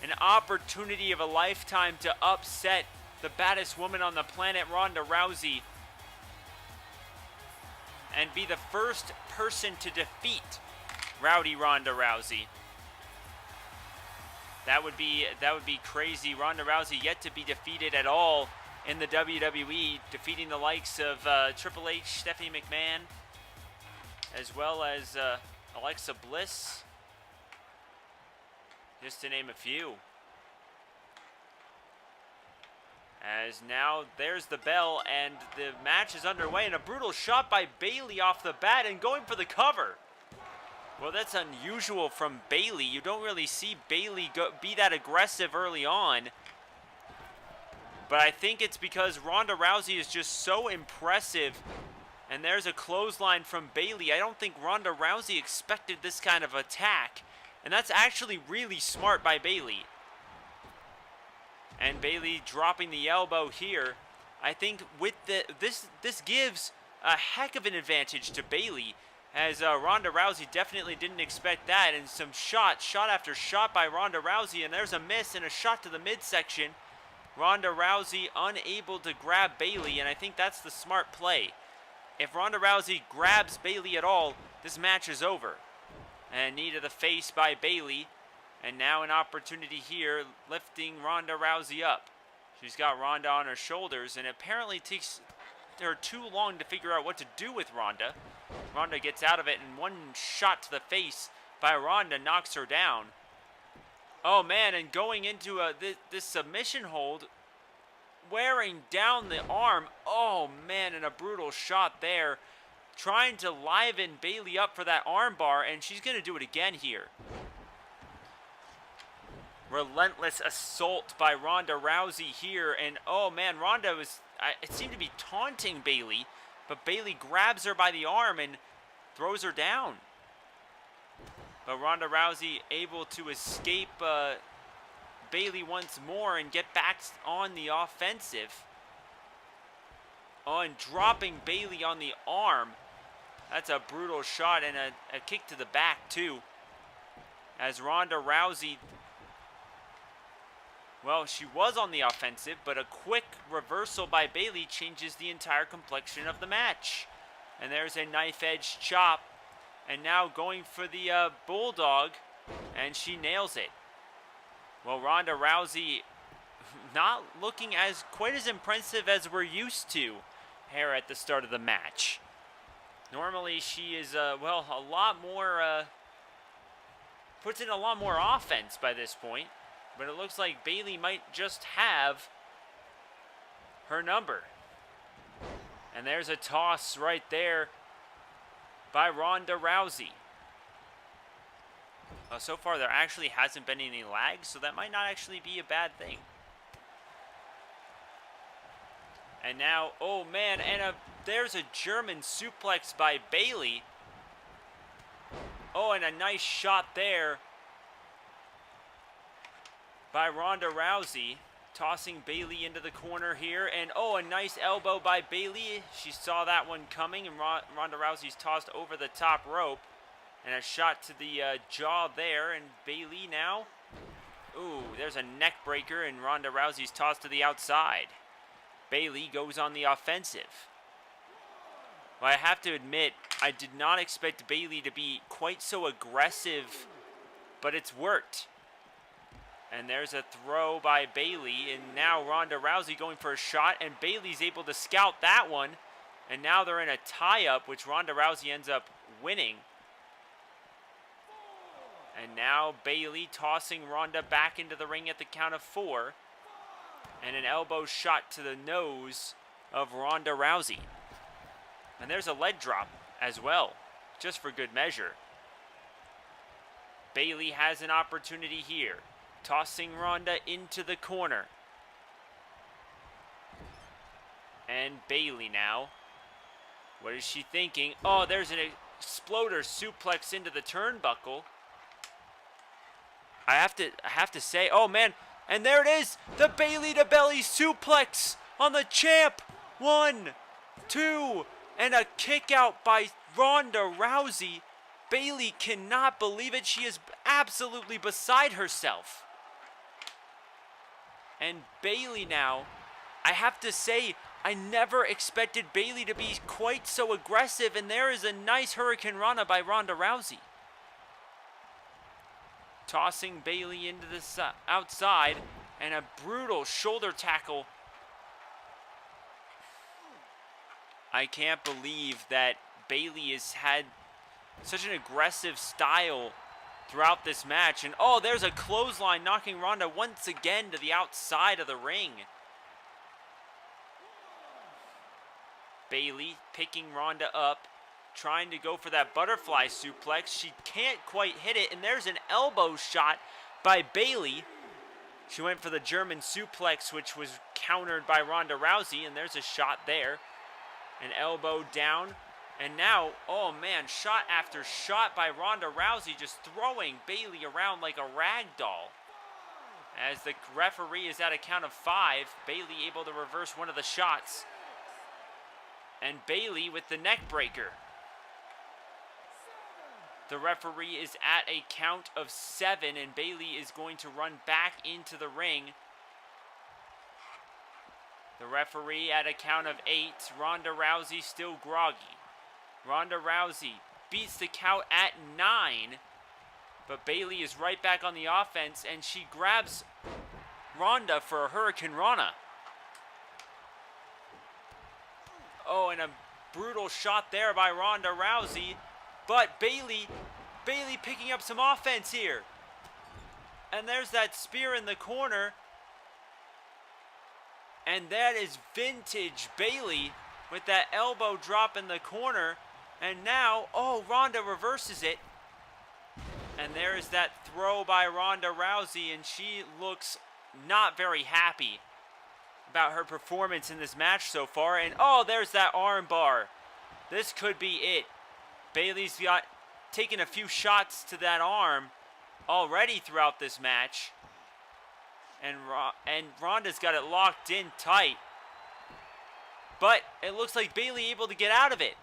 An opportunity of a lifetime to upset the baddest woman on the planet, Ronda Rousey. And be the first person to defeat Rowdy Ronda Rousey. That would be crazy. Ronda Rousey yet to be defeated at all in the WWE, defeating the likes of Triple H, Stephanie McMahon, as well as Alexa Bliss, just to name a few. As now there's the bell and the match is underway, and a brutal shot by Bayley off the bat and going for the cover. Well, that's unusual from Bayley. You don't really see Bayley be that aggressive early on. But I think it's because Ronda Rousey is just so impressive. And there's a clothesline from Bayley. I don't think Ronda Rousey expected this kind of attack. And that's actually really smart by Bayley. And Bayley dropping the elbow here. I think with this gives a heck of an advantage to Bayley, as Ronda Rousey definitely didn't expect that. And some shot after shot by Ronda Rousey, and there's a miss and a shot to the midsection. Ronda Rousey unable to grab Bayley, and I think that's the smart play. If Ronda Rousey grabs Bayley at all, this match is over. And knee to the face by Bayley. And now an opportunity here, lifting Ronda Rousey up. She's got Ronda on her shoulders, and apparently it takes her too long to figure out what to do with Ronda. Ronda gets out of it, and one shot to the face by Ronda knocks her down. Oh man, and going into this submission hold, wearing down the arm. Oh man, and a brutal shot there. Trying to liven Bayley up for that arm bar, and she's going to do it again here. Relentless assault by Ronda Rousey here, and oh man, Ronda it seemed to be taunting Bayley, but Bayley grabs her by the arm and throws her down. But Ronda Rousey able to escape Bayley once more and get back on the offensive. Oh, and dropping Bayley on the arm. That's a brutal shot, and a kick to the back too. As Ronda Rousey, well, she was on the offensive, but a quick reversal by Bayley changes the entire complexion of the match. And there's a knife-edge chop. And now going for the bulldog, and she nails it. Well, Ronda Rousey not looking quite as impressive as we're used to here at the start of the match. Normally she is, a lot more, puts in a lot more offense by this point. But it looks like Bayley might just have her number. And there's a toss right there by Ronda Rousey. So far there actually hasn't been any lag, so that might not actually be a bad thing. And now, oh man, and there's a German suplex by Bayley. Oh, and a nice shot there by Ronda Rousey, tossing Bayley into the corner here. And oh, a nice elbow by Bayley. She saw that one coming, and Ronda Rousey's tossed over the top rope. And a shot to the jaw there, and Bayley now. Ooh, there's a neck breaker, and Ronda Rousey's tossed to the outside. Bayley goes on the offensive. Well, I have to admit, I did not expect Bayley to be quite so aggressive, but it's worked. And there's a throw by Bayley, and now Ronda Rousey going for a shot, and Bayley's able to scout that one. And now they're in a tie-up, which Ronda Rousey ends up winning. And now Bayley tossing Ronda back into the ring at the count of 4. And an elbow shot to the nose of Ronda Rousey. And there's a leg drop as well, just for good measure. Bayley has an opportunity here, tossing Ronda into the corner. And Bayley now. What is she thinking? Oh, there's an exploder suplex into the turnbuckle. I have to say, oh man, and there it is, the Bayley to belly suplex on the champ. 1, 2, and a kick out by Ronda Rousey. Bayley cannot believe it. She is absolutely beside herself. And Bayley now, I have to say, I never expected Bayley to be quite so aggressive, and there is a nice Hurricane Rana by Ronda Rousey. tossing Bayley into the outside, and a brutal shoulder tackle. I can't believe that Bayley has had such an aggressive style throughout this match. And oh, there's a clothesline knocking Ronda once again to the outside of the ring. Bayley picking Ronda up, trying to go for that butterfly suplex. She can't quite hit it, and there's an elbow shot by Bayley. She went for the German suplex, which was countered by Ronda Rousey, and there's a shot there. An elbow down, and now, oh man, shot after shot by Ronda Rousey, just throwing Bayley around like a rag doll. As the referee is at a count of 5, Bayley able to reverse one of the shots. And Bayley with the neck breaker. The referee is at a count of 7, and Bayley is going to run back into the ring. The referee at a count of 8. Ronda Rousey still groggy. Ronda Rousey beats the count at 9. But Bayley is right back on the offense, and she grabs Ronda for a Hurricane Rana. Oh, and a brutal shot there by Ronda Rousey. But Bayley picking up some offense here. And there's that spear in the corner. And that is vintage Bayley with that elbow drop in the corner. And now, oh, Ronda reverses it. And there is that throw by Ronda Rousey, and she looks not very happy about her performance in this match so far. And oh, there's that arm bar. This could be it. Bayley's got taken a few shots to that arm already throughout this match. And Ronda's got it locked in tight. But it looks like Bayley able to get out of it.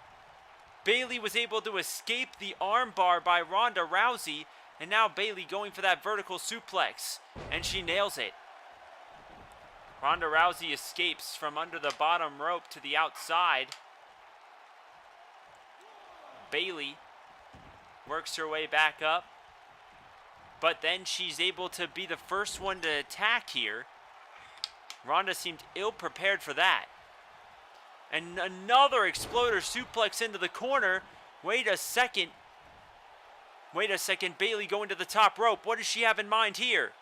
Bayley was able to escape the armbar by Ronda Rousey. And now Bayley going for that vertical suplex. And she nails it. Ronda Rousey escapes from under the bottom rope to the outside. Bayley works her way back up. But then she's able to be the first one to attack here. Ronda seemed ill-prepared for that. And another exploder suplex into the corner. Wait a second. Bayley going to the top rope. What does she have in mind here?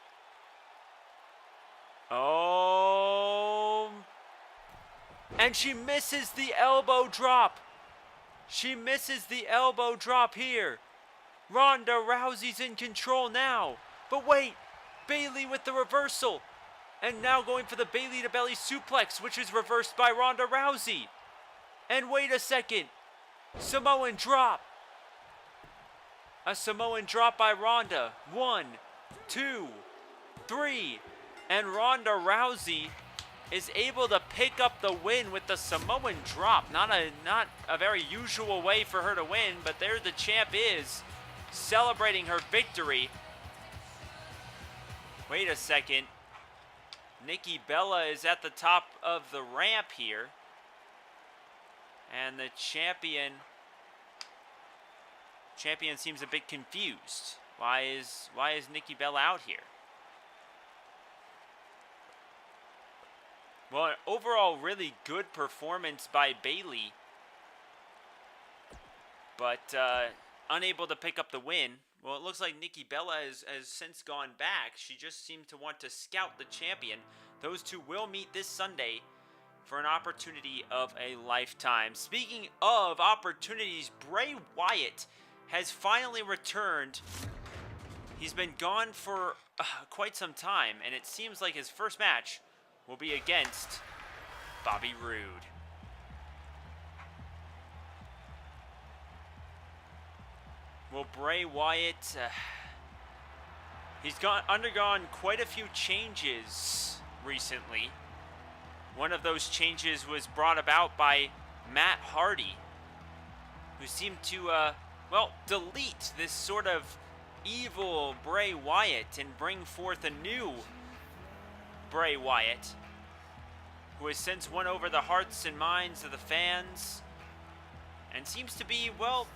Oh. And she misses the elbow drop. She misses the elbow drop here. Ronda Rousey's in control now. But wait, Bayley with the reversal. And now going for the Bayley to belly suplex, which is reversed by Ronda Rousey. And wait a second. Samoan drop. A Samoan drop by Ronda. 1, 2, 3. And Ronda Rousey is able to pick up the win with the Samoan drop. Not a very usual way for her to win, but there the champ is, celebrating her victory. Wait a second. Nikki Bella is at the top of the ramp here. And the champion seems a bit confused. Why is Nikki Bella out here? Well, an overall really good performance by Bayley. But unable to pick up the win. Well, it looks like Nikki Bella has since gone back. She just seemed to want to scout the champion. Those two will meet this Sunday for an opportunity of a lifetime. Speaking of opportunities, Bray Wyatt has finally returned. He's been gone for quite some time, and it seems like his first match will be against Bobby Roode. Well, Bray Wyatt, he's undergone quite a few changes recently. One of those changes was brought about by Matt Hardy, who seemed to, delete this sort of evil Bray Wyatt and bring forth a new Bray Wyatt, who has since won over the hearts and minds of the fans and seems to be, well,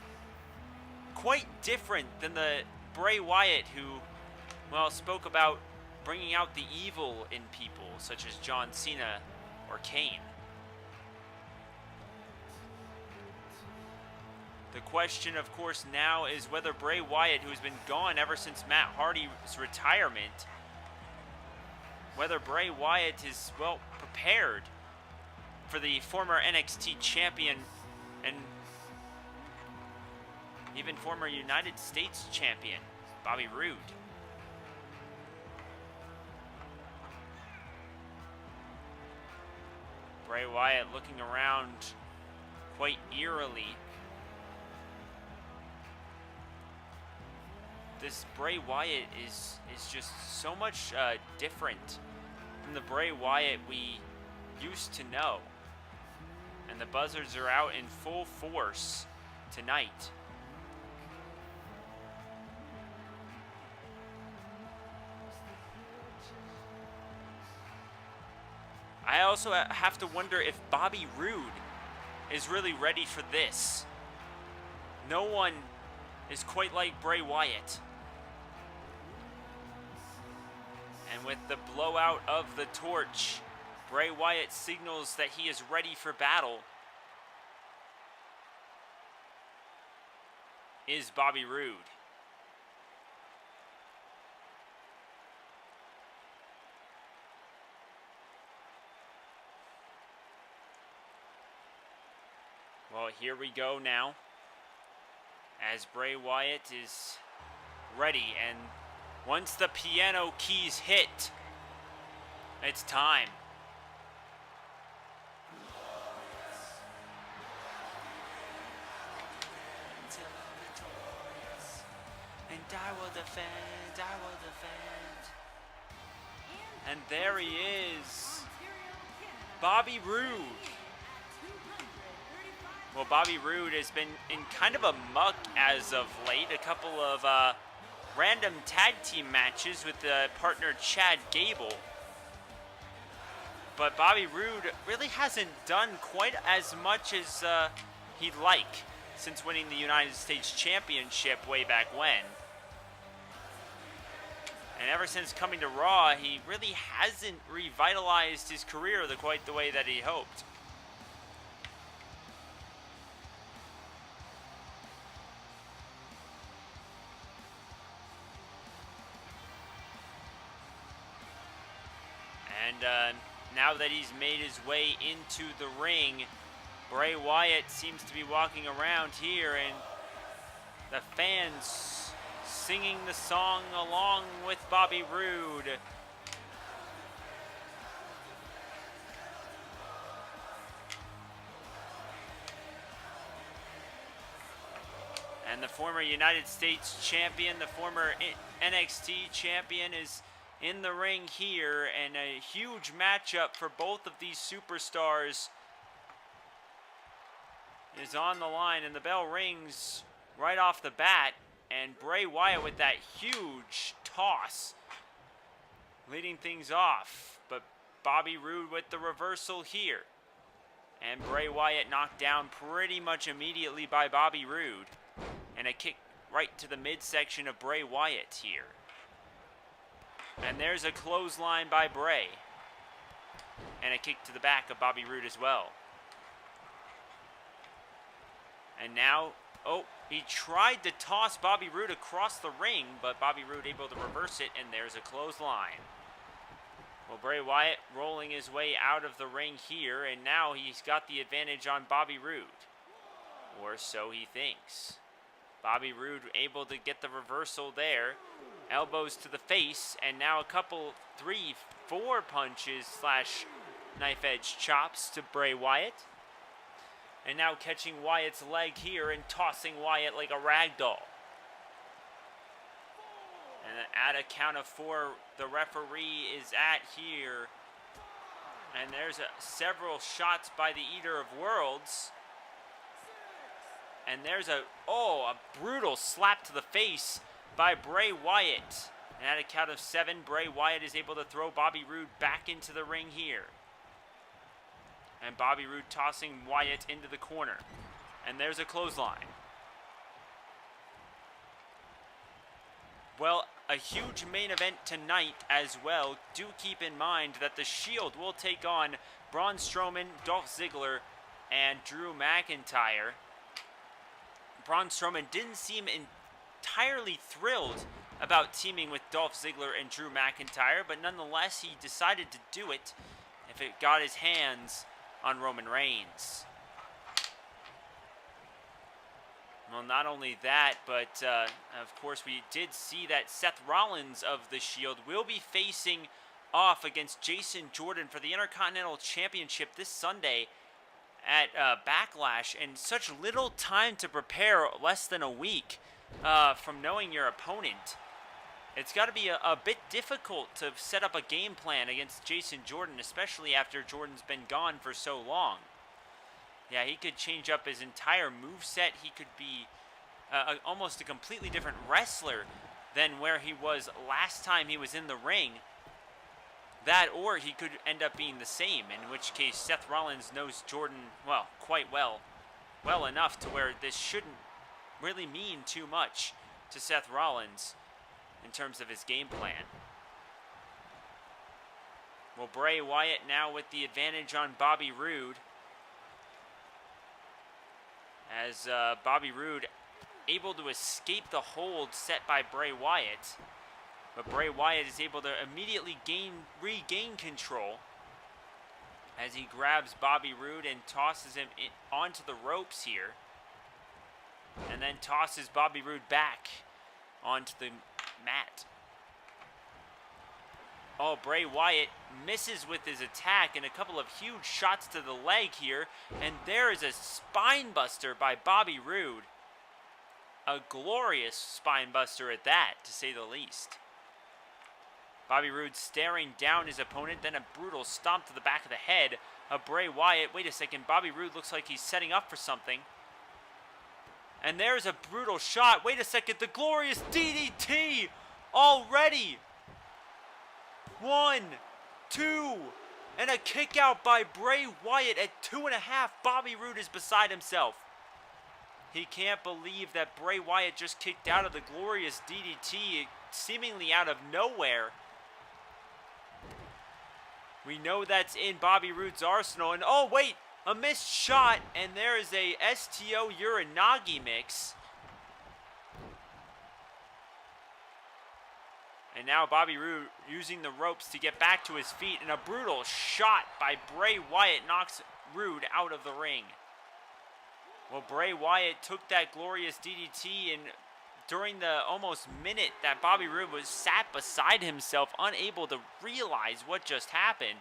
quite different than the Bray Wyatt who well, spoke about bringing out the evil in people, such as John Cena or Kane. The question, of course, now is whether Bray Wyatt, who's been gone ever since Matt Hardy's retirement, whether Bray Wyatt is, well, prepared for the former NXT champion and even former United States champion, Bobby Roode. Bray Wyatt looking around quite eerily. This Bray Wyatt is just so much different from the Bray Wyatt we used to know. And the Buzzards are out in full force tonight. I also have to wonder if Bobby Roode is really ready for this. No one is quite like Bray Wyatt. And with the blowout of the torch, Bray Wyatt signals that he is ready for battle. Is Bobby Roode. Well, here we go now. As Bray Wyatt is ready, and once the piano keys hit, it's time. And I will defend, I will defend. And there he is, Bobby Roode. Well, Bobby Roode has been in kind of a muck as of late. A couple of random tag team matches with partner Chad Gable. But Bobby Roode really hasn't done quite as much as he'd like since winning the United States Championship way back when. And ever since coming to Raw, he really hasn't revitalized his career quite the way that he hoped. And now that he's made his way into the ring, Bray Wyatt seems to be walking around here, and the fans singing the song along with Bobby Roode. And the former United States champion, the former NXT champion, is in the ring here, and a huge matchup for both of these superstars is on the line, and the bell rings right off the bat, and Bray Wyatt with that huge toss leading things off, but Bobby Roode with the reversal here, and Bray Wyatt knocked down pretty much immediately by Bobby Roode, and a kick right to the midsection of Bray Wyatt here. And there's a clothesline by Bray. And a kick to the back of Bobby Roode as well. And now, oh, he tried to toss Bobby Roode across the ring, but Bobby Roode able to reverse it, and there's a clothesline. Well, Bray Wyatt rolling his way out of the ring here, and now he's got the advantage on Bobby Roode. Or so he thinks. Bobby Roode able to get the reversal there. Elbows to the face, and now a couple, 3, 4 punches / knife edge chops to Bray Wyatt. And now catching Wyatt's leg here and tossing Wyatt like a rag doll. And at a count of 4, the referee is at here. And there's several shots by the Eater of Worlds. And there's a brutal slap to the face by Bray Wyatt. And at a count of 7, Bray Wyatt is able to throw Bobby Roode back into the ring here. And Bobby Roode tossing Wyatt into the corner. And there's a clothesline. Well, a huge main event tonight as well. Do keep in mind that the Shield will take on Braun Strowman, Dolph Ziggler, and Drew McIntyre. Braun Strowman didn't seem entirely thrilled about teaming with Dolph Ziggler and Drew McIntyre, but nonetheless he decided to do it if it got his hands on Roman Reigns. Well, not only that, but of course we did see that Seth Rollins of the Shield will be facing off against Jason Jordan for the Intercontinental Championship this Sunday at Backlash, and such little time to prepare, less than a week from knowing your opponent. It's got to be a bit difficult to set up a game plan against Jason Jordan, especially after Jordan's been gone for so long. Yeah, he could change up his entire moveset. He could be almost a completely different wrestler than where he was last time he was in the ring. That, or he could end up being the same, in which case Seth Rollins knows Jordan, well, quite well enough to where this shouldn't really mean too much to Seth Rollins in terms of his game plan. Well, Bray Wyatt now with the advantage on Bobby Roode, as Bobby Roode able to escape the hold set by Bray Wyatt. But Bray Wyatt is able to immediately regain control as he grabs Bobby Roode and tosses him onto the ropes here. And then tosses Bobby Roode back onto the mat. Oh, Bray Wyatt misses with his attack and a couple of huge shots to the leg here. And there is a spine buster by Bobby Roode. A glorious spine buster at that, to say the least. Bobby Roode staring down his opponent, then a brutal stomp to the back of the head of Bray Wyatt. Wait a second, Bobby Roode looks like he's setting up for something. And there's a brutal shot. Wait a second, the glorious DDT already. 1, 2, and a kick out by Bray Wyatt at 2.5. Bobby Roode is beside himself. He can't believe that Bray Wyatt just kicked out of the glorious DDT, seemingly out of nowhere. We know that's in Bobby Roode's arsenal. And oh wait, a missed shot, and there is a STO Uranagi mix. And now Bobby Roode using the ropes to get back to his feet, and a brutal shot by Bray Wyatt knocks Roode out of the ring. Well, Bray Wyatt took that glorious DDT, and during the almost minute that Bobby Roode was sat beside himself, unable to realize what just happened,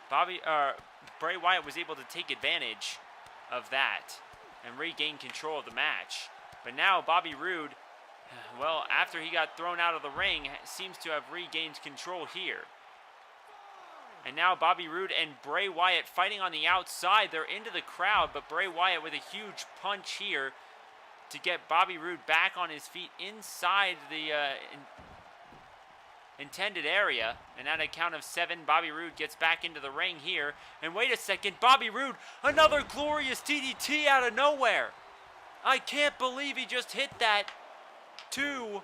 Bray Wyatt was able to take advantage of that and regain control of the match. But now Bobby Roode, well, after he got thrown out of the ring, seems to have regained control here. And now Bobby Roode and Bray Wyatt fighting on the outside. They're into the crowd, but Bray Wyatt with a huge punch here to get Bobby Roode back on his feet inside the intended area. And at a count of 7, Bobby Roode gets back into the ring here. And wait a second, Bobby Roode, another glorious DDT out of nowhere. I can't believe he just hit that. 2,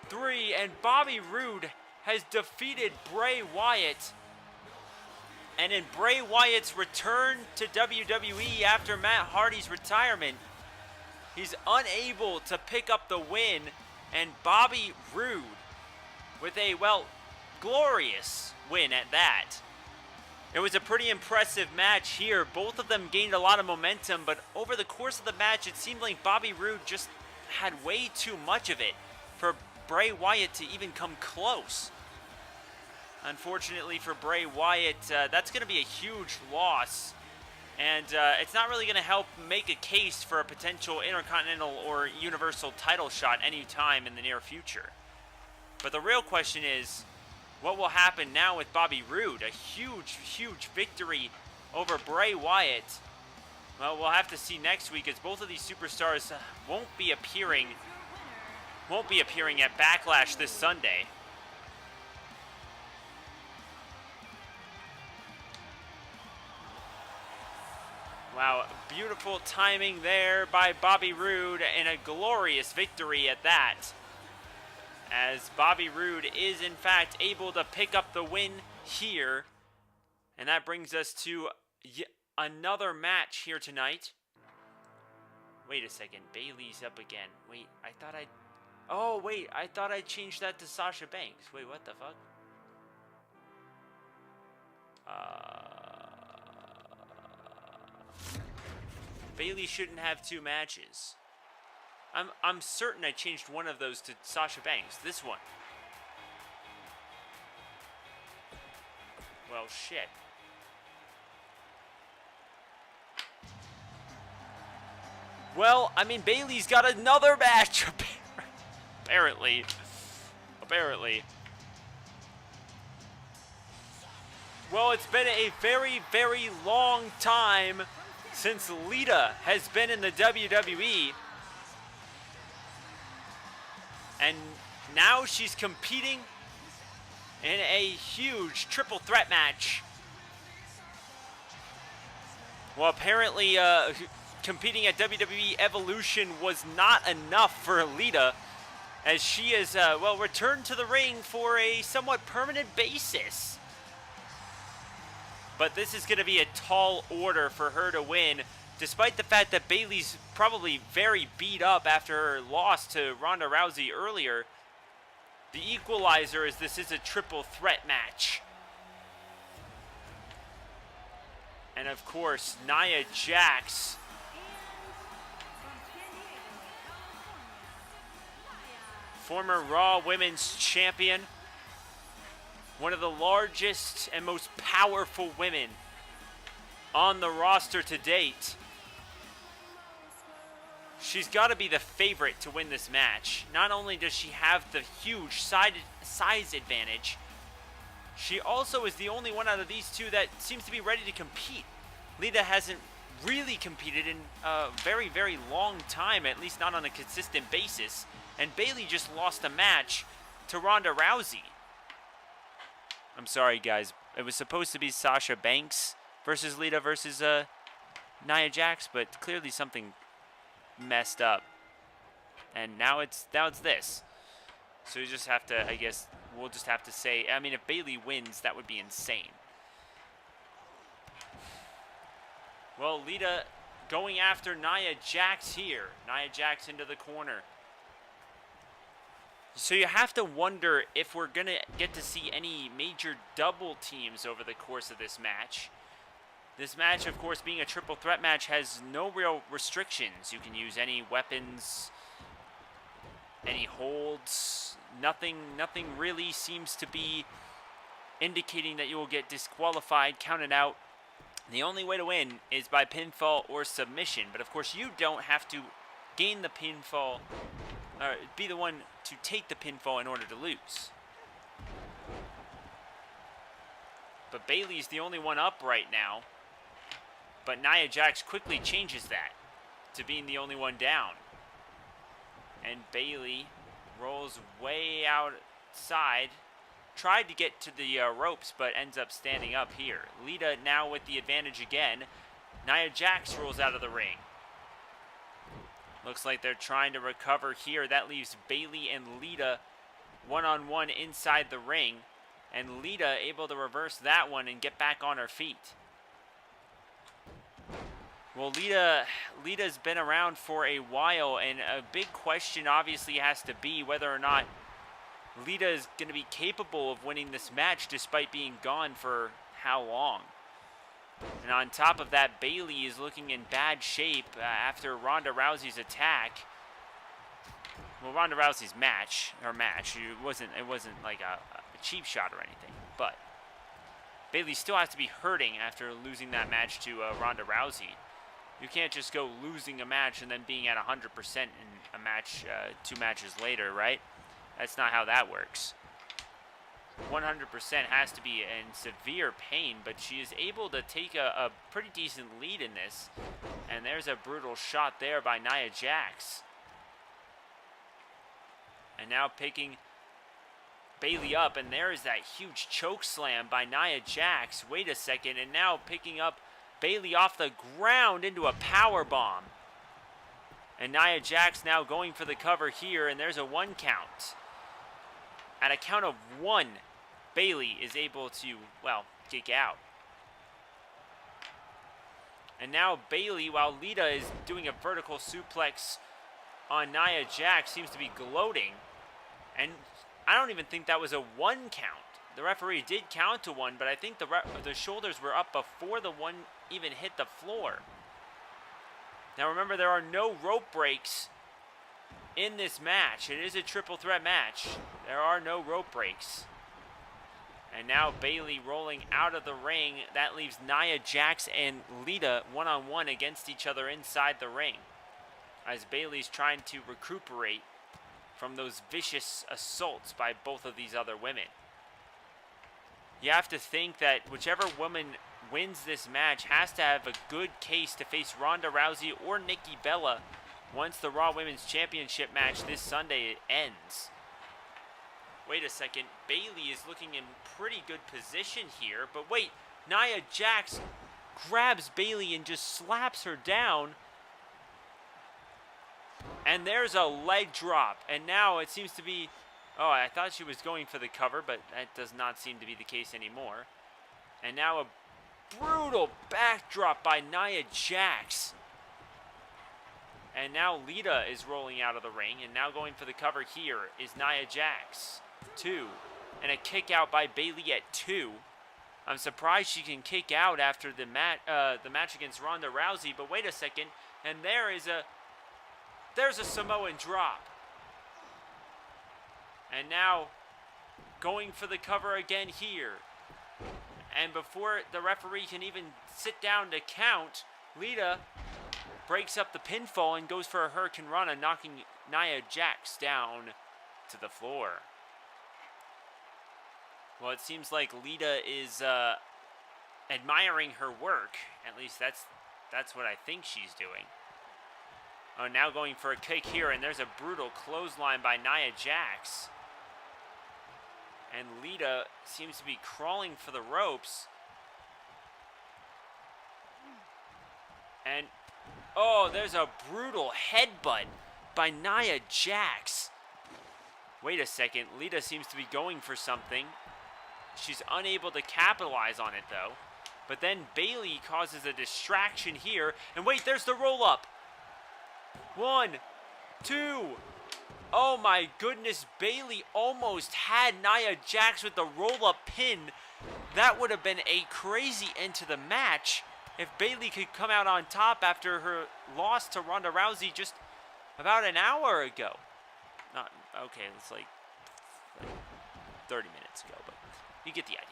3, and Bobby Roode has defeated Bray Wyatt. And in Bray Wyatt's return to WWE after Matt Hardy's retirement, he's unable to pick up the win, and Bobby Roode with a, well, glorious win at that. It was a pretty impressive match here. Both of them gained a lot of momentum, but over the course of the match, it seemed like Bobby Roode just had way too much of it for Bray Wyatt to even come close. Unfortunately for Bray Wyatt, that's going to be a huge loss. And it's not really going to help make a case for a potential Intercontinental or Universal title shot anytime in the near future. But the real question is, what will happen now with Bobby Roode? A huge, huge victory over Bray Wyatt. Well, we'll have to see next week, as both of these superstars won't be appearing at Backlash this Sunday. Wow, beautiful timing there by Bobby Roode, and a glorious victory at that. as Bobby Roode is in fact able to pick up the win here. And that brings us to another match here tonight. Wait a second, Bayley's up again. Wait, I thought I changed that to Sasha Banks. Wait, what the fuck? Bayley shouldn't have 2 matches. I'm certain I changed one of those to Sasha Banks. This one. Well, shit. Well, I mean, Bayley's got another match, apparently. Well, it's been a very, very long time since Lita has been in the WWE. And now she's competing in a huge triple threat match. Well, apparently, competing at WWE Evolution was not enough for Lita, as she is, returned to the ring for a somewhat permanent basis. But this is going to be a tall order for her to win, despite the fact that Bayley's probably very beat up after her loss to Ronda Rousey earlier. The equalizer is this is a triple threat match. And of course, Nia Jax, former Raw Women's Champion, one of the largest and most powerful women on the roster to date. She's got to be the favorite to win this match. Not only does she have the huge size advantage, she also is the only one out of these two that seems to be ready to compete. Lita hasn't really competed in a very, very long time, at least not on a consistent basis. And Bayley just lost a match to Ronda Rousey. I'm sorry, guys. It was supposed to be Sasha Banks versus Lita versus Nia Jax, but clearly something messed up. And now it's this. So you just have to, I guess, we'll just have to say, I mean, if Bayley wins, that would be insane. Well, Lita going after Nia Jax here. Nia Jax into the corner. So you have to wonder if we're going to get to see any major double teams over the course of this match. This match, of course, being a triple threat match, has no real restrictions. You can use any weapons, any holds. Nothing really seems to be indicating that you will get disqualified, counted out. The only way to win is by pinfall or submission. But, of course, you don't have to gain the pinfall, or be the one to take the pinfall in order to lose. But Bayley's the only one up right now. But Nia Jax quickly changes that to being the only one down. And Bayley rolls way outside. Tried to get to the ropes, but ends up standing up here. Lita now with the advantage again. Nia Jax rolls out of the ring. Looks like they're trying to recover here. That leaves Bayley and Lita one-on-one inside the ring. And Lita able to reverse that one and get back on her feet. Well, Lita's been around for a while, and a big question obviously has to be whether or not Lita is going to be capable of winning this match despite being gone for how long. And on top of that, Bayley is looking in bad shape after Ronda Rousey's attack. Well, Ronda Rousey's match. It wasn't like a cheap shot or anything, but Bayley still has to be hurting after losing that match to Ronda Rousey. You can't just go losing a match and then being at 100% in a match 2 matches later, right? That's not how that works. 100% has to be in severe pain, but she is able to take a pretty decent lead in this. And there's a brutal shot there by Nia Jax. And now picking Bayley up, and there is that huge choke slam by Nia Jax. Wait a second, and now picking up Bayley off the ground into a power bomb. And Nia Jax now going for the cover here, and there's a 1 count. At a count of 1, Bayley is able to, well, kick out. And now Bayley, while Lita is doing a vertical suplex on Nia Jax, seems to be gloating. And I don't even think that was a 1 count. The referee did count to 1, but I think the shoulders were up before the 1 even hit the floor. Now remember, there are no rope breaks in this match. It is a triple threat match. There are no rope breaks. And now Bayley rolling out of the ring. That leaves Nia Jax and Lita one-on-one against each other inside the ring, as Bayley's trying to recuperate from those vicious assaults by both of these other women. You have to think that whichever woman wins this match has to have a good case to face Ronda Rousey or Nikki Bella once the Raw Women's Championship match this Sunday ends. Wait a second, Bayley is looking in pretty good position here, but wait, Nia Jax grabs Bayley and just slaps her down. And there's a leg drop, and now it seems to be, oh, I thought she was going for the cover, but that does not seem to be the case anymore. And now a brutal backdrop by Nia Jax. And now Lita is rolling out of the ring, and now going for the cover here is Nia Jax. 2, and a kick out by Bayley at 2. I'm surprised she can kick out after the match against Ronda Rousey, but wait a second, and there's a Samoan drop. And now going for the cover again here. And before the referee can even sit down to count, Lita breaks up the pinfall and goes for a Hurricane Rana, knocking Nia Jax down to the floor. Well, it seems like Lita is admiring her work. At least that's what I think she's doing. Oh, now going for a kick here, and there's a brutal clothesline by Nia Jax. And Lita seems to be crawling for the ropes. And, oh, there's a brutal headbutt by Nia Jax. Wait a second, Lita seems to be going for something. She's unable to capitalize on it, though. But then Bayley causes a distraction here. And wait, there's the roll-up. 1, 2. Oh my goodness, Bayley almost had Nia Jax with the roll-up pin. That would have been a crazy end to the match if Bayley could come out on top after her loss to Ronda Rousey just about an hour ago. Not, okay, it's like 30 minutes ago, but you get the idea.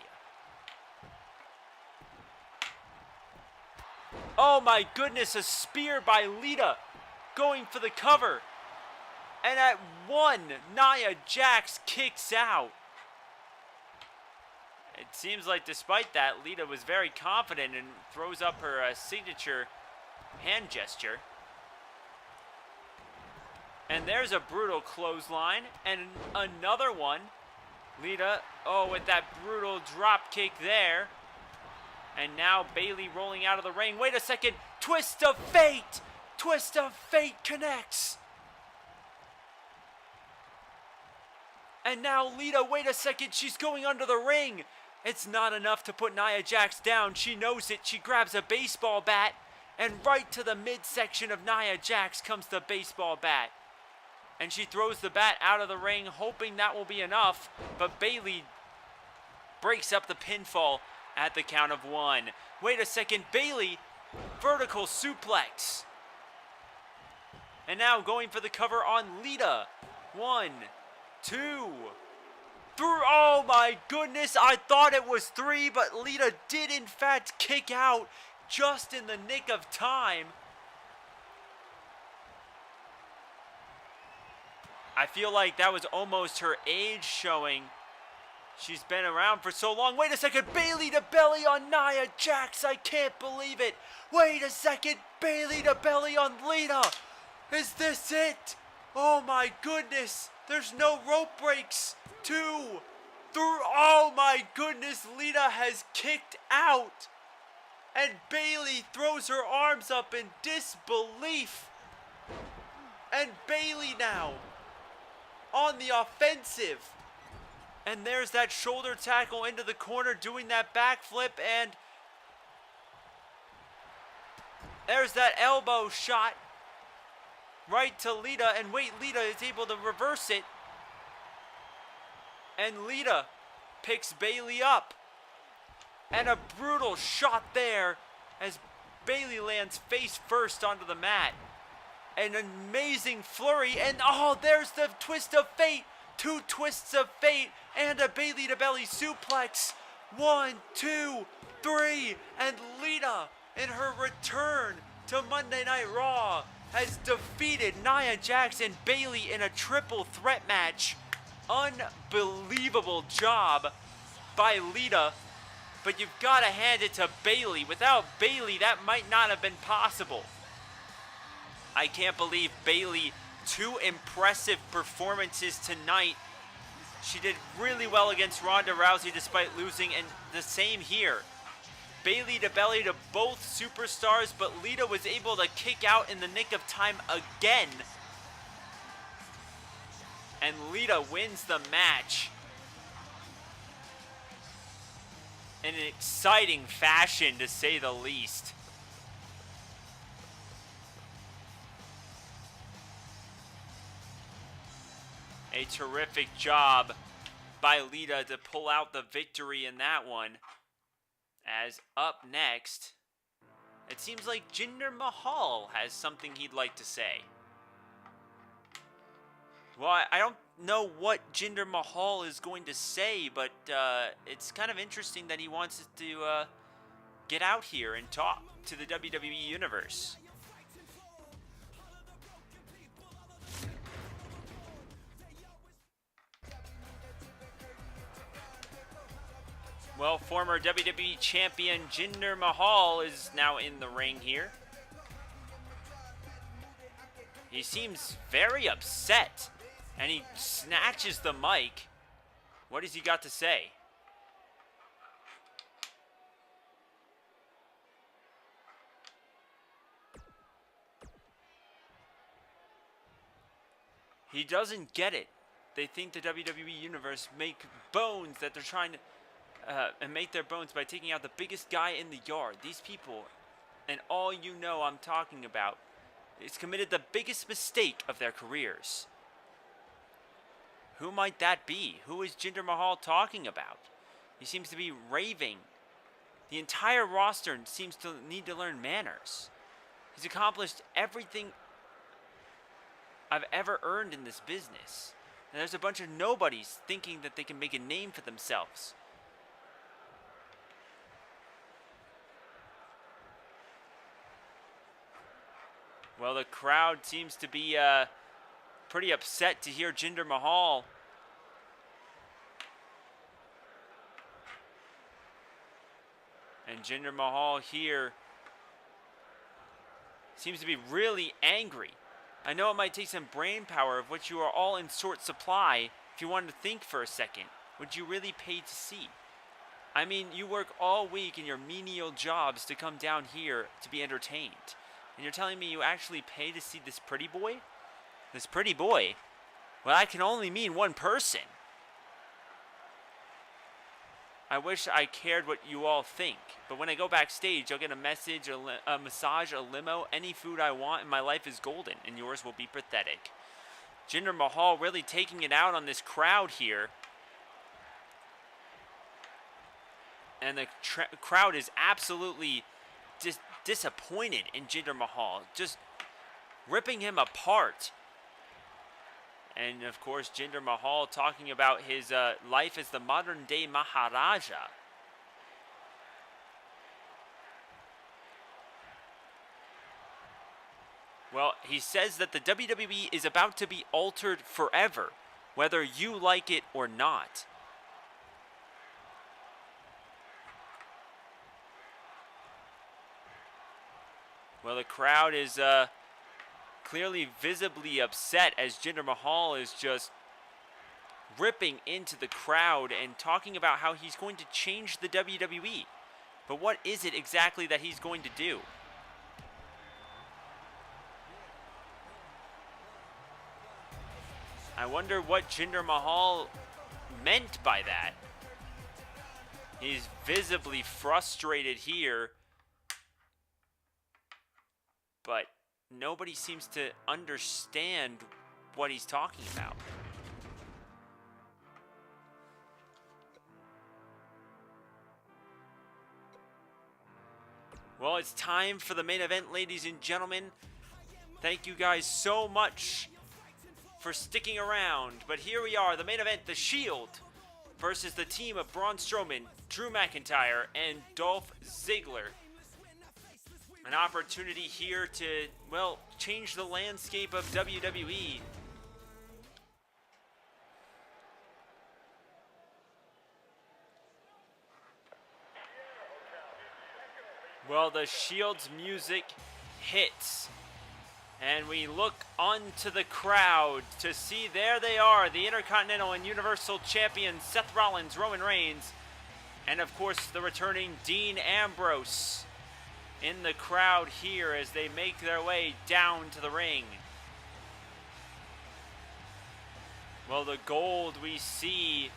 Oh my goodness, a spear by Lita going for the cover. And at 1, Nia Jax kicks out. It seems like despite that, Lita was very confident and throws up her signature hand gesture. And there's a brutal clothesline and another one. Lita, oh, with that brutal drop kick there. And now Bayley rolling out of the ring. Wait a second. Twist of fate. Twist of fate connects. And now Lita, wait a second. She's going under the ring. It's not enough to put Nia Jax down. She knows it. She grabs a baseball bat. And right to the midsection of Nia Jax comes the baseball bat. And she throws the bat out of the ring, hoping that will be enough. But Bayley breaks up the pinfall at the count of 1. Wait a second, Bayley, vertical suplex. And now going for the cover on Lita. 1, 2, 3. Oh my goodness, I thought it was 3, but Lita did in fact kick out just in the nick of time. I feel like that was almost her age showing. She's been around for so long. Wait a second, Bayley to belly on Nia Jax. I can't believe it. Wait a second, Bayley to belly on Lita. Is this it? Oh my goodness. There's no rope breaks. 2, 3. Oh my goodness, Lita has kicked out. And Bayley throws her arms up in disbelief. And Bayley now on the offensive. And there's that shoulder tackle into the corner, doing that backflip, and there's that elbow shot right to Lita, and wait, Lita is able to reverse it. And Lita picks Bayley up. And a brutal shot there as Bayley lands face first onto the mat. An amazing flurry, and oh, there's the twist of fate. 2 twists of fate and a Bayley to belly suplex. 1, 2, 3, and Lita in her return to Monday Night Raw has defeated Nia Jax and Bayley in a triple threat match. Unbelievable job by Lita, but you've got to hand it to Bayley. Without Bayley, that might not have been possible. I can't believe Bayley, 2 impressive performances tonight. She did really well against Ronda Rousey despite losing, and the same here. Bayley to belly to both superstars, but Lita was able to kick out in the nick of time again. And Lita wins the match in an exciting fashion, to say the least. A terrific job by Lita to pull out the victory in that one. As up next, it seems like Jinder Mahal has something he'd like to say. Well, I don't know what Jinder Mahal is going to say, but it's kind of interesting that he wants to get out here and talk to the WWE Universe. Well, former WWE Champion Jinder Mahal is now in the ring here. He seems very upset, and he snatches the mic. What has he got to say? He doesn't get it. They think the WWE Universe make bones that they're trying to and make their bones by taking out the biggest guy in the yard. These people, and all you know I'm talking about, is committed the biggest mistake of their careers. Who might that be? Who is Jinder Mahal talking about? He seems to be raving. The entire roster seems to need to learn manners. He's accomplished everything I've ever earned in this business. And there's a bunch of nobodies thinking that they can make a name for themselves. Well, the crowd seems to be pretty upset to hear Jinder Mahal. And Jinder Mahal here seems to be really angry. I know it might take some brain power, of which you are all in short supply. If you wanted to think for a second, would you really pay to see? I mean, you work all week in your menial jobs to come down here to be entertained. And you're telling me you actually pay to see this pretty boy? This pretty boy? Well, that can only mean one person. I wish I cared what you all think. But when I go backstage, I'll get a message, a massage, a limo, any food I want, and my life is golden, and yours will be pathetic. Jinder Mahal really taking it out on this crowd here. And the crowd is absolutely disappointed in Jinder Mahal, just ripping him apart. And of course, Jinder Mahal talking about his life as the modern day Maharaja. Well, he says that the WWE is about to be altered forever, whether you like it or not. Well, the crowd is clearly visibly upset as Jinder Mahal is just ripping into the crowd and talking about how he's going to change the WWE. But what is it exactly that he's going to do? I wonder what Jinder Mahal meant by that. He's visibly frustrated here, but nobody seems to understand what he's talking about. Well, it's time for the main event, ladies and gentlemen. Thank you guys so much for sticking around. But here we are, the main event, The Shield versus the team of Braun Strowman, Drew McIntyre, and Dolph Ziggler. An opportunity here to, well, change the landscape of WWE. Well, the Shield's music hits, and we look onto the crowd to see there they are, the Intercontinental and Universal Champions Seth Rollins, Roman Reigns, and of course the returning Dean Ambrose in the crowd here as they make their way down to the ring. Well, the gold we see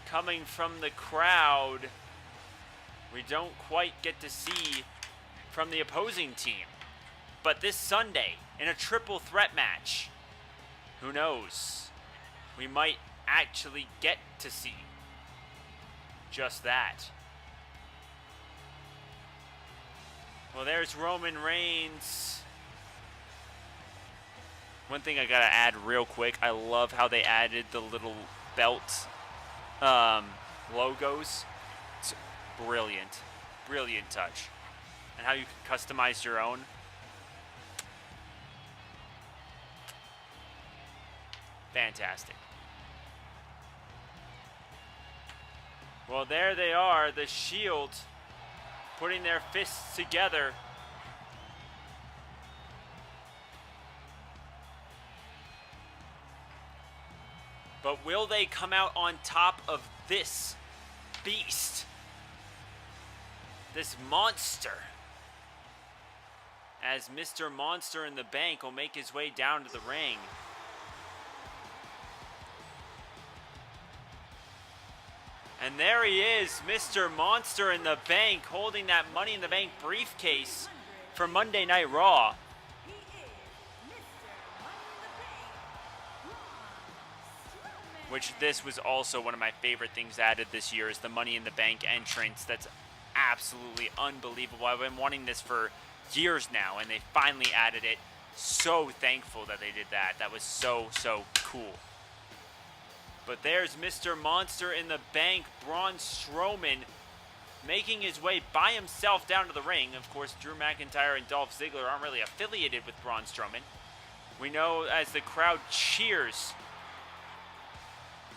coming from the crowd, we don't quite get to see from the opposing team. But this Sunday, in a triple threat match, who knows? We might actually get to see just that. Well, there's Roman Reigns. One thing I gotta add real quick, I love how they added the little belt logos. It's brilliant. Brilliant touch. And how you can customize your own. Fantastic. Well, there they are, the Shield, putting their fists together. But will they come out on top of this beast? This monster? As Mr. Monster in the Bank will make his way down to the ring. And there he is, Mr. Monster in the Bank, holding that Money in the Bank briefcase for Monday Night Raw. Which this was also one of my favorite things added this year, is the Money in the Bank entrance. That's absolutely unbelievable. I've been wanting this for years now, and they finally added it. So thankful that they did that. That was so, so cool. But there's Mr. Monster in the Bank, Braun Strowman, making his way by himself down to the ring. Of course, Drew McIntyre and Dolph Ziggler aren't really affiliated with Braun Strowman. We know as the crowd cheers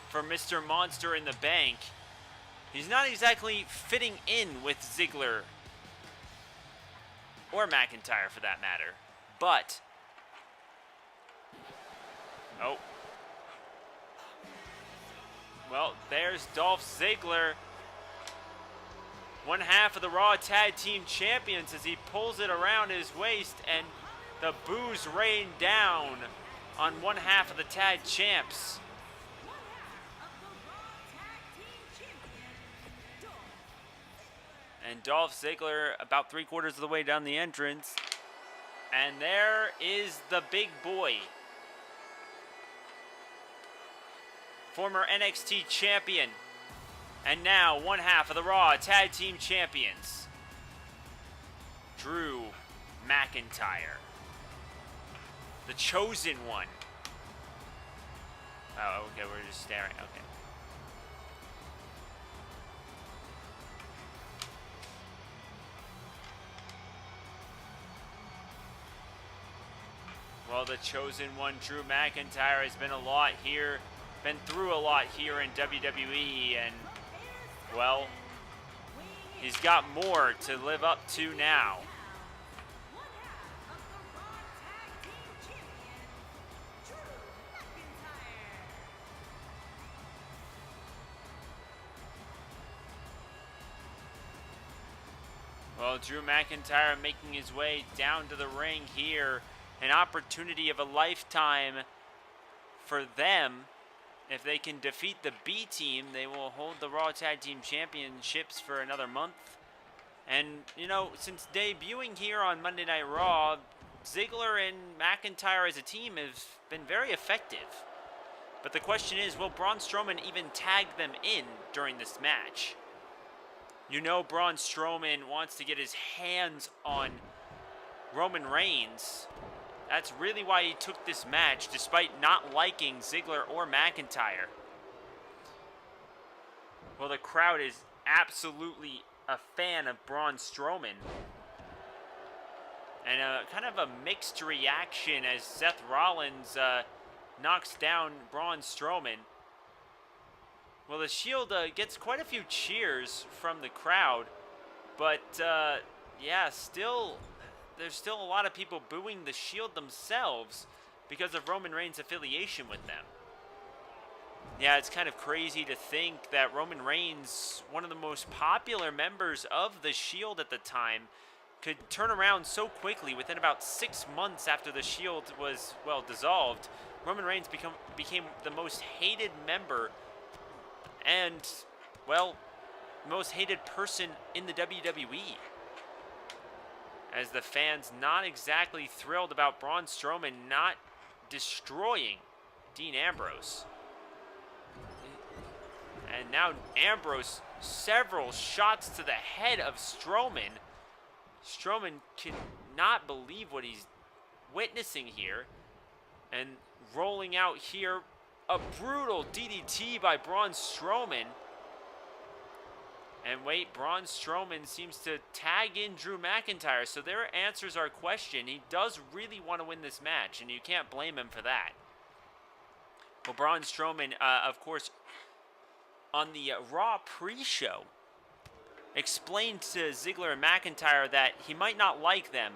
for Mr. Monster in the Bank, he's not exactly fitting in with Ziggler or McIntyre for that matter. But, oh. Well, there's Dolph Ziggler, one half of the Raw Tag Team Champions, as he pulls it around his waist, and the boos rain down on one half of the Tag Champs. And Dolph Ziggler about 3/4 of the way down the entrance. And there is the big boy. Former NXT champion, and now one half of the Raw Tag Team Champions, Drew McIntyre, the chosen one. Oh, okay, we're just staring. Okay. Well, the chosen one, Drew McIntyre, has been through a lot here in WWE, and, well, he's got more to live up to now. Well, Drew McIntyre making his way down to the ring here. An opportunity of a lifetime for them If they can defeat the B team, they will hold the Raw Tag Team Championships for another month. And, you know, since debuting here on Monday Night Raw, Ziggler and McIntyre as a team have been very effective. But the question is, will Braun Strowman even tag them in during this match? You know Braun Strowman wants to get his hands on Roman Reigns. That's really why he took this match, despite not liking Ziggler or McIntyre. Well, the crowd is absolutely a fan of Braun Strowman. And kind of a mixed reaction as Seth Rollins knocks down Braun Strowman. Well, the Shield gets quite a few cheers from the crowd. But, yeah, there's still a lot of people booing the Shield themselves because of Roman Reigns' affiliation with them. Yeah, it's kind of crazy to think that Roman Reigns, one of the most popular members of the Shield at the time, could turn around so quickly within about 6 months after the Shield was, well, dissolved. Roman Reigns became the most hated member and, well, most hated person in the WWE. As the fans not exactly thrilled about Braun Strowman not destroying Dean Ambrose. And now Ambrose, several shots to the head of Strowman. Strowman cannot believe what he's witnessing here. And rolling out here, a brutal DDT by Braun Strowman. And wait, Braun Strowman seems to tag in Drew McIntyre, so there answers our question. He does really want to win this match, and you can't blame him for that. Well, Braun Strowman, of course, on the Raw pre-show, explained to Ziggler and McIntyre that he might not like them,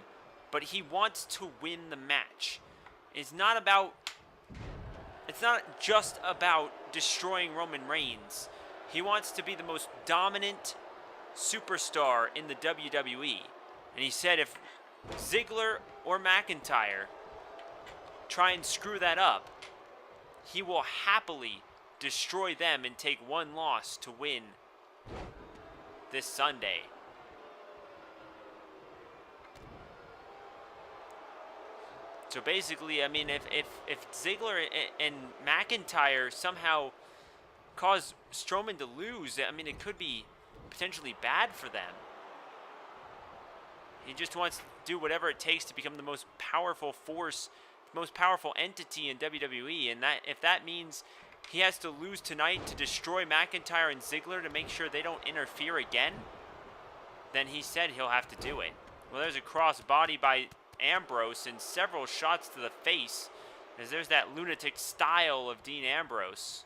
but he wants to win the match. It's not just about destroying Roman Reigns. He wants to be the most dominant superstar in the WWE. And he said if Ziggler or McIntyre try and screw that up, he will happily destroy them and take one loss to win this Sunday. So basically, I mean, if Ziggler and McIntyre somehow cause Strowman to lose, I mean, it could be potentially bad for them. He just wants to do whatever it takes to become the most powerful force, most powerful entity in WWE, and that if that means he has to lose tonight to destroy McIntyre and Ziggler to make sure they don't interfere again, then he said he'll have to do it. Well, there's a cross body by Ambrose and several shots to the face, as there's that lunatic style of Dean Ambrose.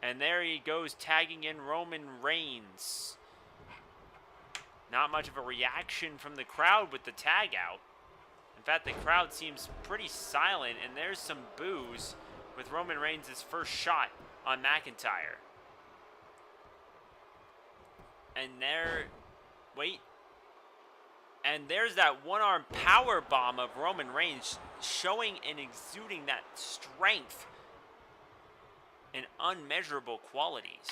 And there he goes, tagging in Roman Reigns. Not much of a reaction from the crowd with the tag out. In fact, the crowd seems pretty silent, and there's some boos with Roman Reigns' first shot on McIntyre. And there's that one-arm power bomb of Roman Reigns, showing and exuding that strength and unmeasurable quantities.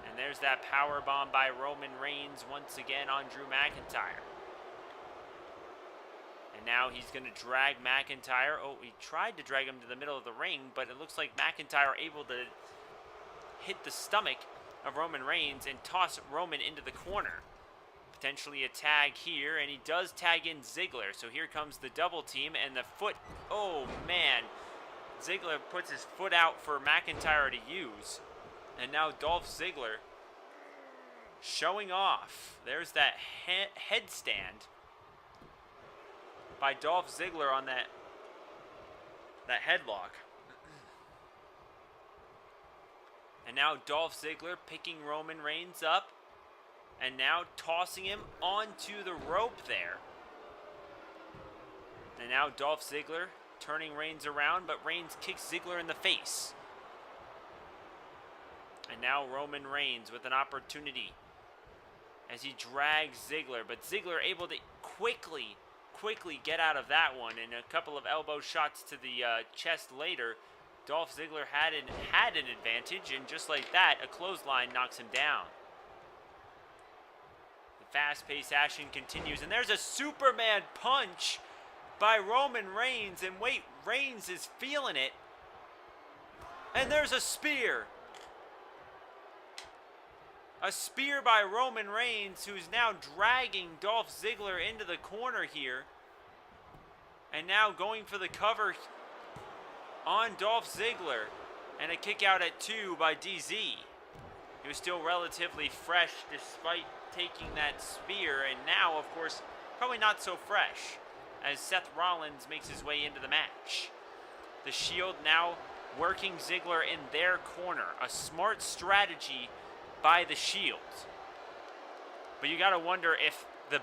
And there's that power bomb by Roman Reigns once again on Drew McIntyre. And now he's going to drag McIntyre. Oh, he tried to drag him to the middle of the ring, but it looks like McIntyre able to hit the stomach of Roman Reigns and toss Roman into the corner. Potentially a tag here, and he does tag in Ziggler. So here comes the double team, and the foot. Oh, man. Ziggler puts his foot out for McIntyre to use. And now Dolph Ziggler showing off. There's that headstand by Dolph Ziggler on that headlock. And now Dolph Ziggler picking Roman Reigns up and now tossing him onto the rope there. And now Dolph Ziggler turning Reigns around, but Reigns kicks Ziggler in the face. And now Roman Reigns with an opportunity as he drags Ziggler, but Ziggler able to quickly quickly get out of that one, and a couple of elbow shots to the chest later, Dolph Ziggler had an advantage, and just like that, a clothesline knocks him down. The fast-paced action continues, and there's a Superman punch by Roman Reigns, and wait, Reigns is feeling it, and there's a spear. A spear by Roman Reigns, who's now dragging Dolph Ziggler into the corner here. And now going for the cover on Dolph Ziggler. And a kick out at 2 by DZ. He was still relatively fresh despite taking that spear. And now, of course, probably not so fresh as Seth Rollins makes his way into the match. The Shield now working Ziggler in their corner. A smart strategy by the Shield. But you gotta wonder if the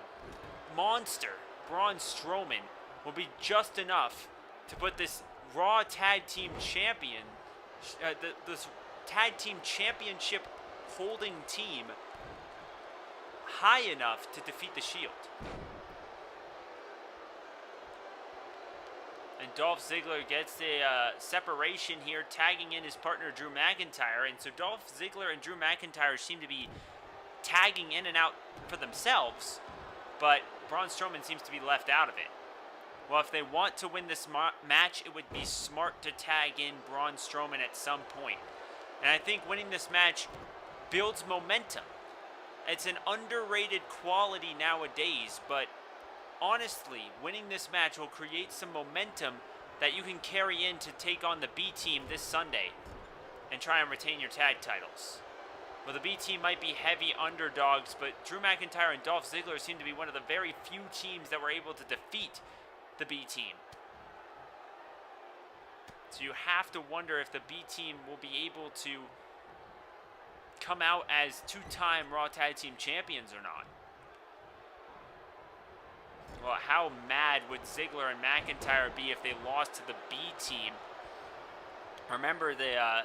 monster, Braun Strowman, will be just enough to put this Raw Tag Team Champion, this Tag Team Championship holding team high enough to defeat the Shield. And Dolph Ziggler gets the separation here, tagging in his partner Drew McIntyre. And so Dolph Ziggler and Drew McIntyre seem to be tagging in and out for themselves, but Braun Strowman seems to be left out of it. Well, if they want to win this match, it would be smart to tag in Braun Strowman at some point. And I think winning this match builds momentum. It's an underrated quality nowadays, but honestly, winning this match will create some momentum that you can carry in to take on the B team this Sunday and try and retain your tag titles. Well, the B team might be heavy underdogs, but Drew McIntyre and Dolph Ziggler seem to be one of the very few teams that were able to defeat the B team. So you have to wonder if the B team will be able to come out as two-time Raw Tag Team Champions or not. Well, how mad would Ziggler and McIntyre be if they lost to the B team? Remember the,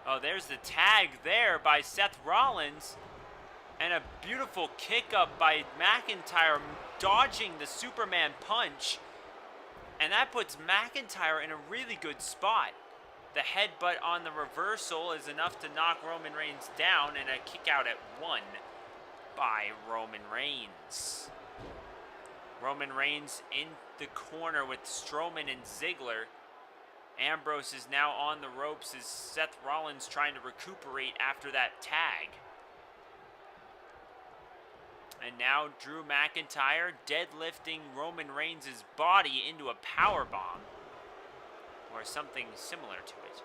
oh, there's the tag there by Seth Rollins. And a beautiful kick up by McIntyre, dodging the Superman punch. And that puts McIntyre in a really good spot. The headbutt on the reversal is enough to knock Roman Reigns down, and a kick out at 1 by Roman Reigns. Roman Reigns in the corner with Strowman and Ziggler. Ambrose is now on the ropes as Seth Rollins trying to recuperate after that tag. And now Drew McIntyre deadlifting Roman Reigns' body into a powerbomb, or something similar to it.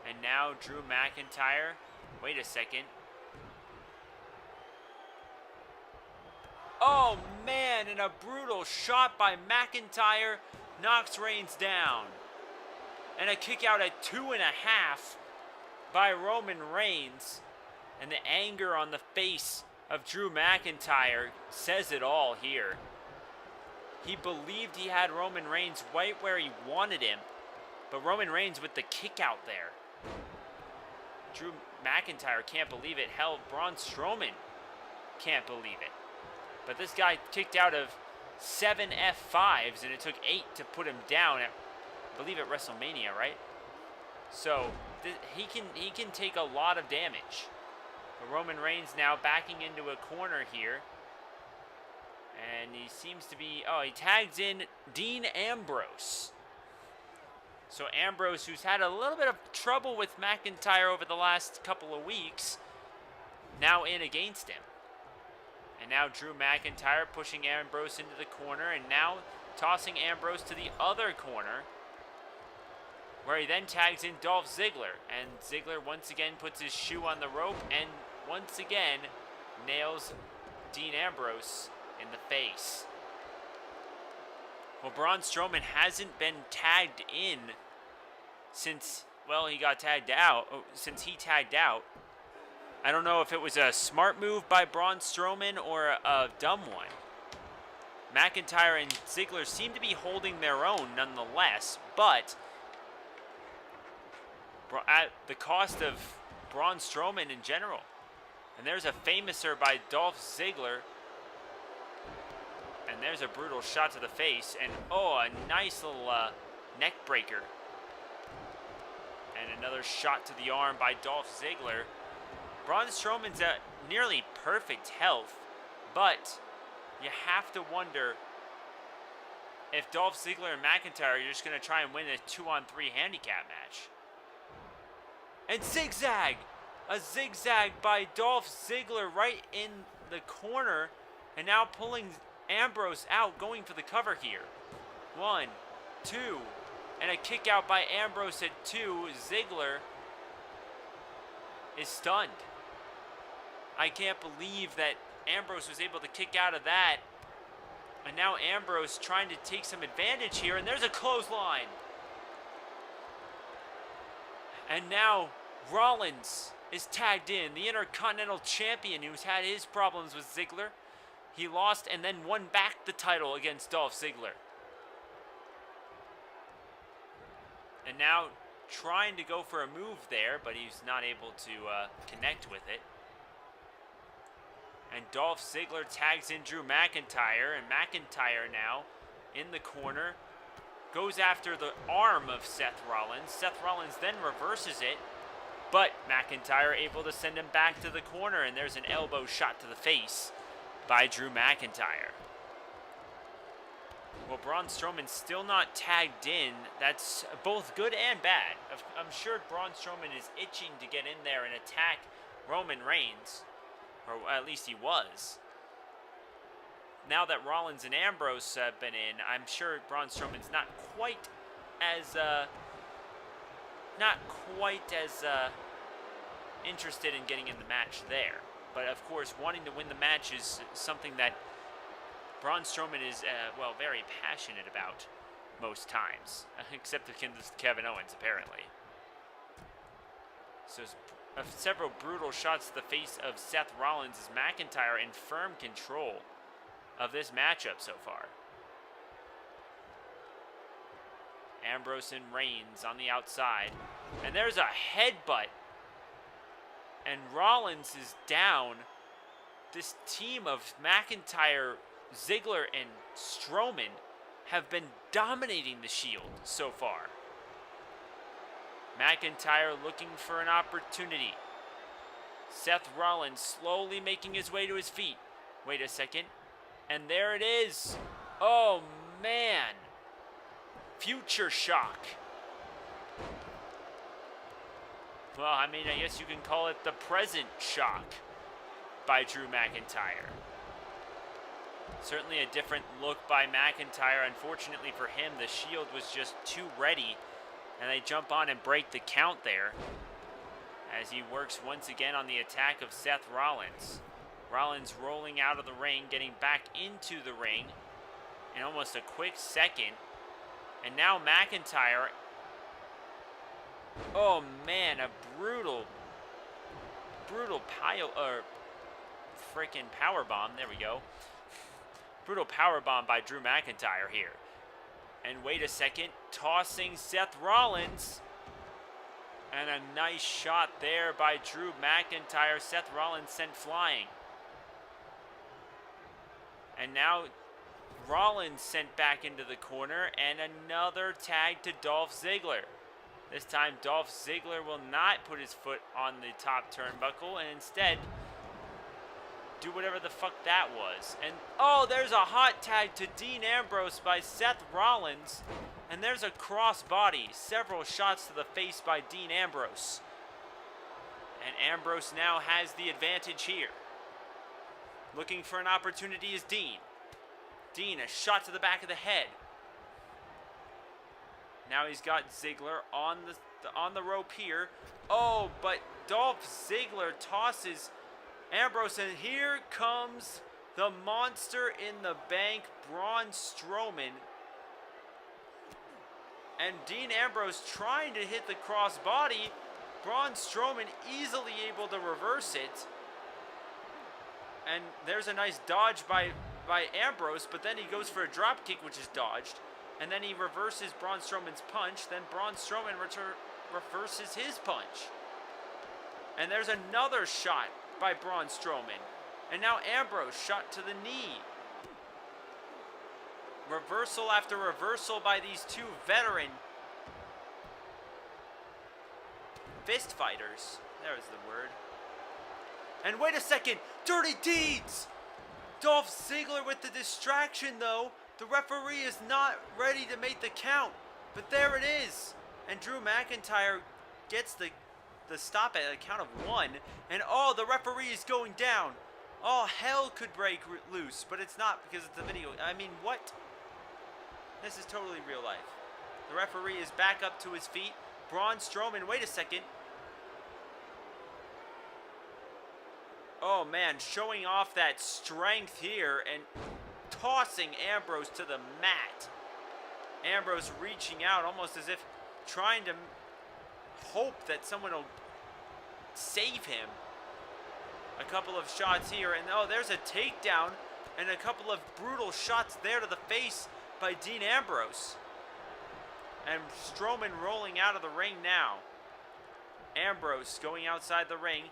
And now Drew McIntyre, wait a second. Oh man, and a brutal shot by McIntyre knocks Reigns down. And a kick out at 2.5 by Roman Reigns. And the anger on the face of Drew McIntyre says it all here. He believed he had Roman Reigns right where he wanted him, but Roman Reigns with the kick out there. Drew McIntyre can't believe it. Hell, Braun Strowman can't believe it. But this guy kicked out of 7 F5s, and it took 8 to put him down at, I believe, at WrestleMania, right? So he can take a lot of damage. But Roman Reigns now backing into a corner here. And he seems to be, oh, he tags in Dean Ambrose. So Ambrose, who's had a little bit of trouble with McIntyre over the last couple of weeks, now in against him. And now Drew McIntyre pushing Ambrose into the corner, and now tossing Ambrose to the other corner, where he then tags in Dolph Ziggler. And Ziggler once again puts his shoe on the rope and once again nails Dean Ambrose in the face. Well, Braun Strowman hasn't been tagged in since, well, he got tagged out, since he tagged out. I don't know if it was a smart move by Braun Strowman or a dumb one. McIntyre and Ziggler seem to be holding their own nonetheless, but at the cost of Braun Strowman in general. And there's a famouser by Dolph Ziggler And there's a brutal shot to the face. And, oh, a nice little neck breaker. And another shot to the arm by Dolph Ziggler. Braun Strowman's at nearly perfect health. But you have to wonder if Dolph Ziggler and McIntyre are just going to try and win a 2-on-3 handicap match. And zigzag! A zigzag by Dolph Ziggler right in the corner. And now pulling Ambrose out, going for the cover here. 1, 2, and a kick out by Ambrose at 2. Ziggler is stunned. I can't believe that Ambrose was able to kick out of that. And now Ambrose trying to take some advantage here, and there's a clothesline. And now Rollins is tagged in, the Intercontinental Champion who's had his problems with Ziggler. He lost and then won back the title against Dolph Ziggler. And now trying to go for a move there, but he's not able to connect with it. And Dolph Ziggler tags in Drew McIntyre, and McIntyre now in the corner goes after the arm of Seth Rollins. Seth Rollins then reverses it, but McIntyre able to send him back to the corner, and there's an elbow shot to the face by Drew McIntyre. Well, Braun Strowman still not tagged in. That's both good and bad. I'm sure Braun Strowman is itching to get in there and attack Roman Reigns. Or at least he was. Now that Rollins and Ambrose have been in, I'm sure Braun Strowman's not quite as interested in getting in the match there. But of course, wanting to win the match is something that Braun Strowman is, well, very passionate about most times. Except against Kevin Owens, apparently. So several brutal shots to the face of Seth Rollins as McIntyre in firm control of this matchup so far. Ambrose and Reigns on the outside. And there's a headbutt. And Rollins is down. This team of McIntyre, Ziggler, and Strowman have been dominating the Shield so far. McIntyre looking for an opportunity. Seth Rollins slowly making his way to his feet. Wait a second. And there it is. Oh, man. Future shock. Well, I mean, I guess you can call it the present shock by Drew McIntyre. Certainly a different look by McIntyre. Unfortunately for him, the Shield was just too ready. And they jump on and break the count there as he works once again on the attack of Seth Rollins. Rollins rolling out of the ring, getting back into the ring in almost a quick second. And now McIntyre. Oh man, a brutal freaking powerbomb. There we go. Brutal powerbomb by Drew McIntyre here. And wait a second, tossing Seth Rollins. And a nice shot there by Drew McIntyre. Seth Rollins sent flying. And now Rollins sent back into the corner. And another tag to Dolph Ziggler. This time Dolph Ziggler will not put his foot on the top turnbuckle. And instead do whatever the fuck that was. And oh, there's a hot tag to Dean Ambrose by Seth Rollins. And there's a crossbody. Several shots to the face by Dean Ambrose. And Ambrose now has the advantage here. Looking for an opportunity is Dean. Dean, a shot to the back of the head. Now he's got Ziggler on the rope here. Oh, but Dolph Ziggler tosses Ambrose, and here comes the monster in the bank, Braun Strowman. And Dean Ambrose trying to hit the crossbody. Braun Strowman easily able to reverse it. And there's a nice dodge by Ambrose, but then he goes for a drop kick, which is dodged. And then he reverses Braun Strowman's punch. Then Braun Strowman reverses his punch. And there's another shot by Braun Strowman. And now Ambrose shot to the knee. reversal after reversal by these two veteran fist fighters. There's the word. And wait a second, Dirty Deeds! Dolph Ziggler with the distraction though. The referee is not ready to make the count, but there it is. And Drew McIntyre gets the stop at a count of 1, and oh, the referee is going down. Oh, hell could break loose, but it's not because it's a video. I mean, what? This is totally real life. The referee is back up to his feet. Braun Strowman, wait a second. Oh man, showing off that strength here and tossing Ambrose to the mat. Ambrose reaching out almost as if trying to hope that someone will save him. A couple of shots here, and oh, there's a takedown and a couple of brutal shots there to the face by Dean Ambrose. And Strowman rolling out of the ring now. Ambrose going outside the ring.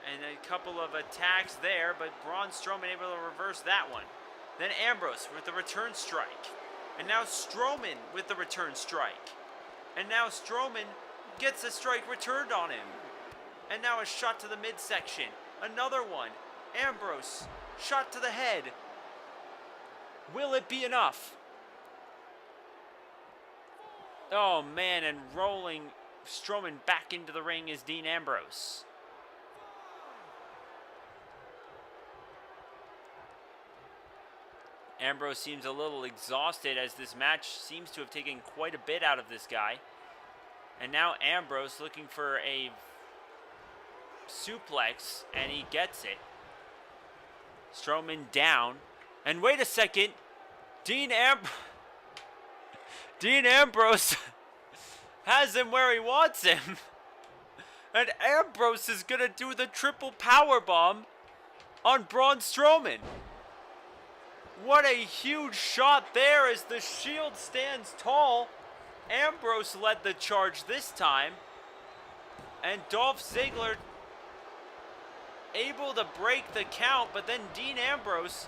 And a couple of attacks there, but Braun Strowman able to reverse that one. Then Ambrose with the return strike. And now Strowman with the return strike. And now Strowman gets a strike returned on him. And now a shot to the midsection. Another one. Ambrose, shot to the head. Will it be enough? Oh man, and rolling Strowman back into the ring is Dean Ambrose. Ambrose seems a little exhausted as this match seems to have taken quite a bit out of this guy. And now Ambrose looking for a suplex, and he gets it. Strowman down. And wait a second. Dean Ambrose has him where he wants him. And Ambrose is going to do the triple powerbomb on Braun Strowman. What a huge shot there as the Shield stands tall. Ambrose led the charge this time. And Dolph Ziggler able to break the count, but then Dean Ambrose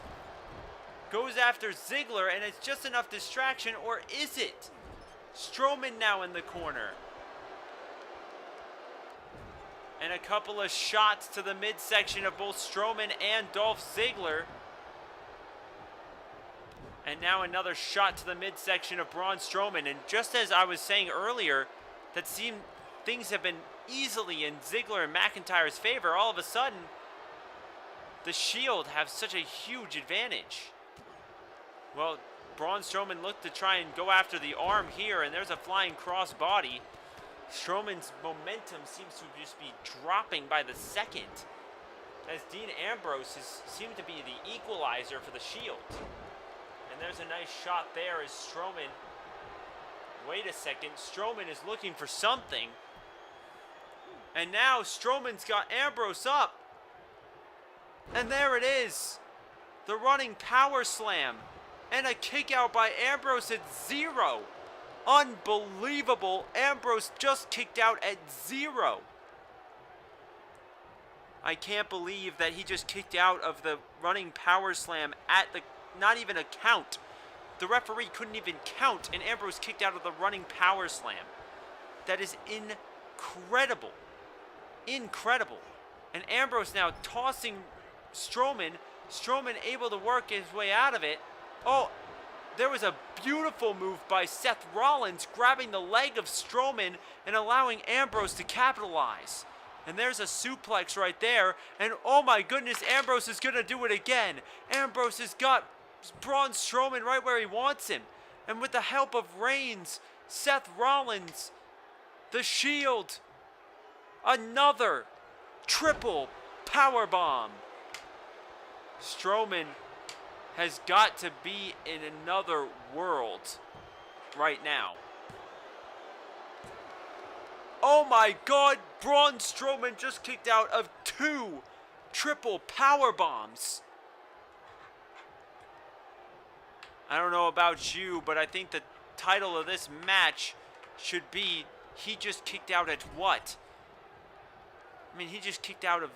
goes after Ziggler, and it's just enough distraction, or is it? Strowman now in the corner. And a couple of shots to the midsection of both Strowman and Dolph Ziggler. And now another shot to the midsection of Braun Strowman. And just as I was saying earlier, that seemed things have been easily in Ziggler and McIntyre's favor. All of a sudden, the Shield have such a huge advantage. Well, Braun Strowman looked to try and go after the arm here, and there's a flying crossbody. Strowman's momentum seems to just be dropping by the second, as Dean Ambrose seemed to be the equalizer for the Shield. And there's a nice shot there as Strowman, wait a second, Strowman is looking for something. And now Strowman's got Ambrose up. And there it is. The running power slam. And a kick out by Ambrose at 0. Unbelievable. Ambrose just kicked out at 0. I can't believe that he just kicked out of the running power slam at the, not even a count. The referee couldn't even count, and Ambrose kicked out of the running power slam. That is incredible. Incredible. And Ambrose now tossing Strowman. Strowman able to work his way out of it. Oh, there was a beautiful move by Seth Rollins grabbing the leg of Strowman and allowing Ambrose to capitalize. And there's a suplex right there. And oh my goodness, Ambrose is going to do it again. Ambrose has got Braun Strowman right where he wants him. And with the help of Reigns, Seth Rollins, the Shield, another triple powerbomb. Strowman has got to be in another world right now. Oh my God, Braun Strowman just kicked out of 2 triple power bombs. I don't know about you, but I think the title of this match should be, he just kicked out at what? I mean, he just kicked out of,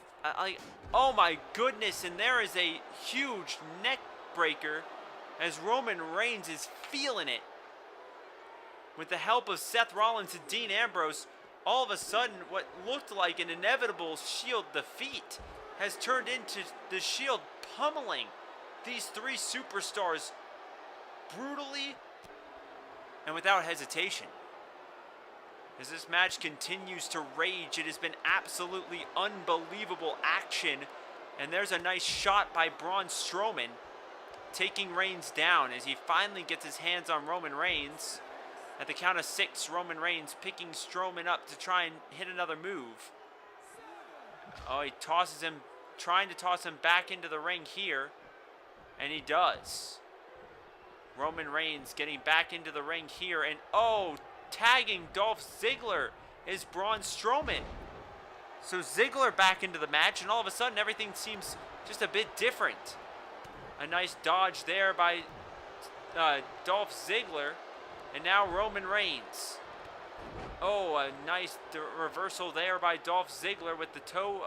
oh my goodness, and there is a huge neck breaker as Roman Reigns is feeling it. With the help of Seth Rollins and Dean Ambrose, all of a sudden what looked like an inevitable Shield defeat has turned into the Shield pummeling these three superstars brutally and without hesitation. As this match continues to rage, it has been absolutely unbelievable action. And there's a nice shot by Braun Strowman, taking Reigns down as he finally gets his hands on Roman Reigns. At the count of 6, Roman Reigns picking Strowman up to try and hit another move. Oh, he tosses him, trying to toss him back into the ring here. And he does. Roman Reigns getting back into the ring here. And oh, tagging Dolph Ziggler is Braun Strowman. So Ziggler back into the match, and all of a sudden everything seems just a bit different. A nice dodge there by Dolph Ziggler, and now Roman Reigns. Oh, a nice reversal there by Dolph Ziggler with the toe,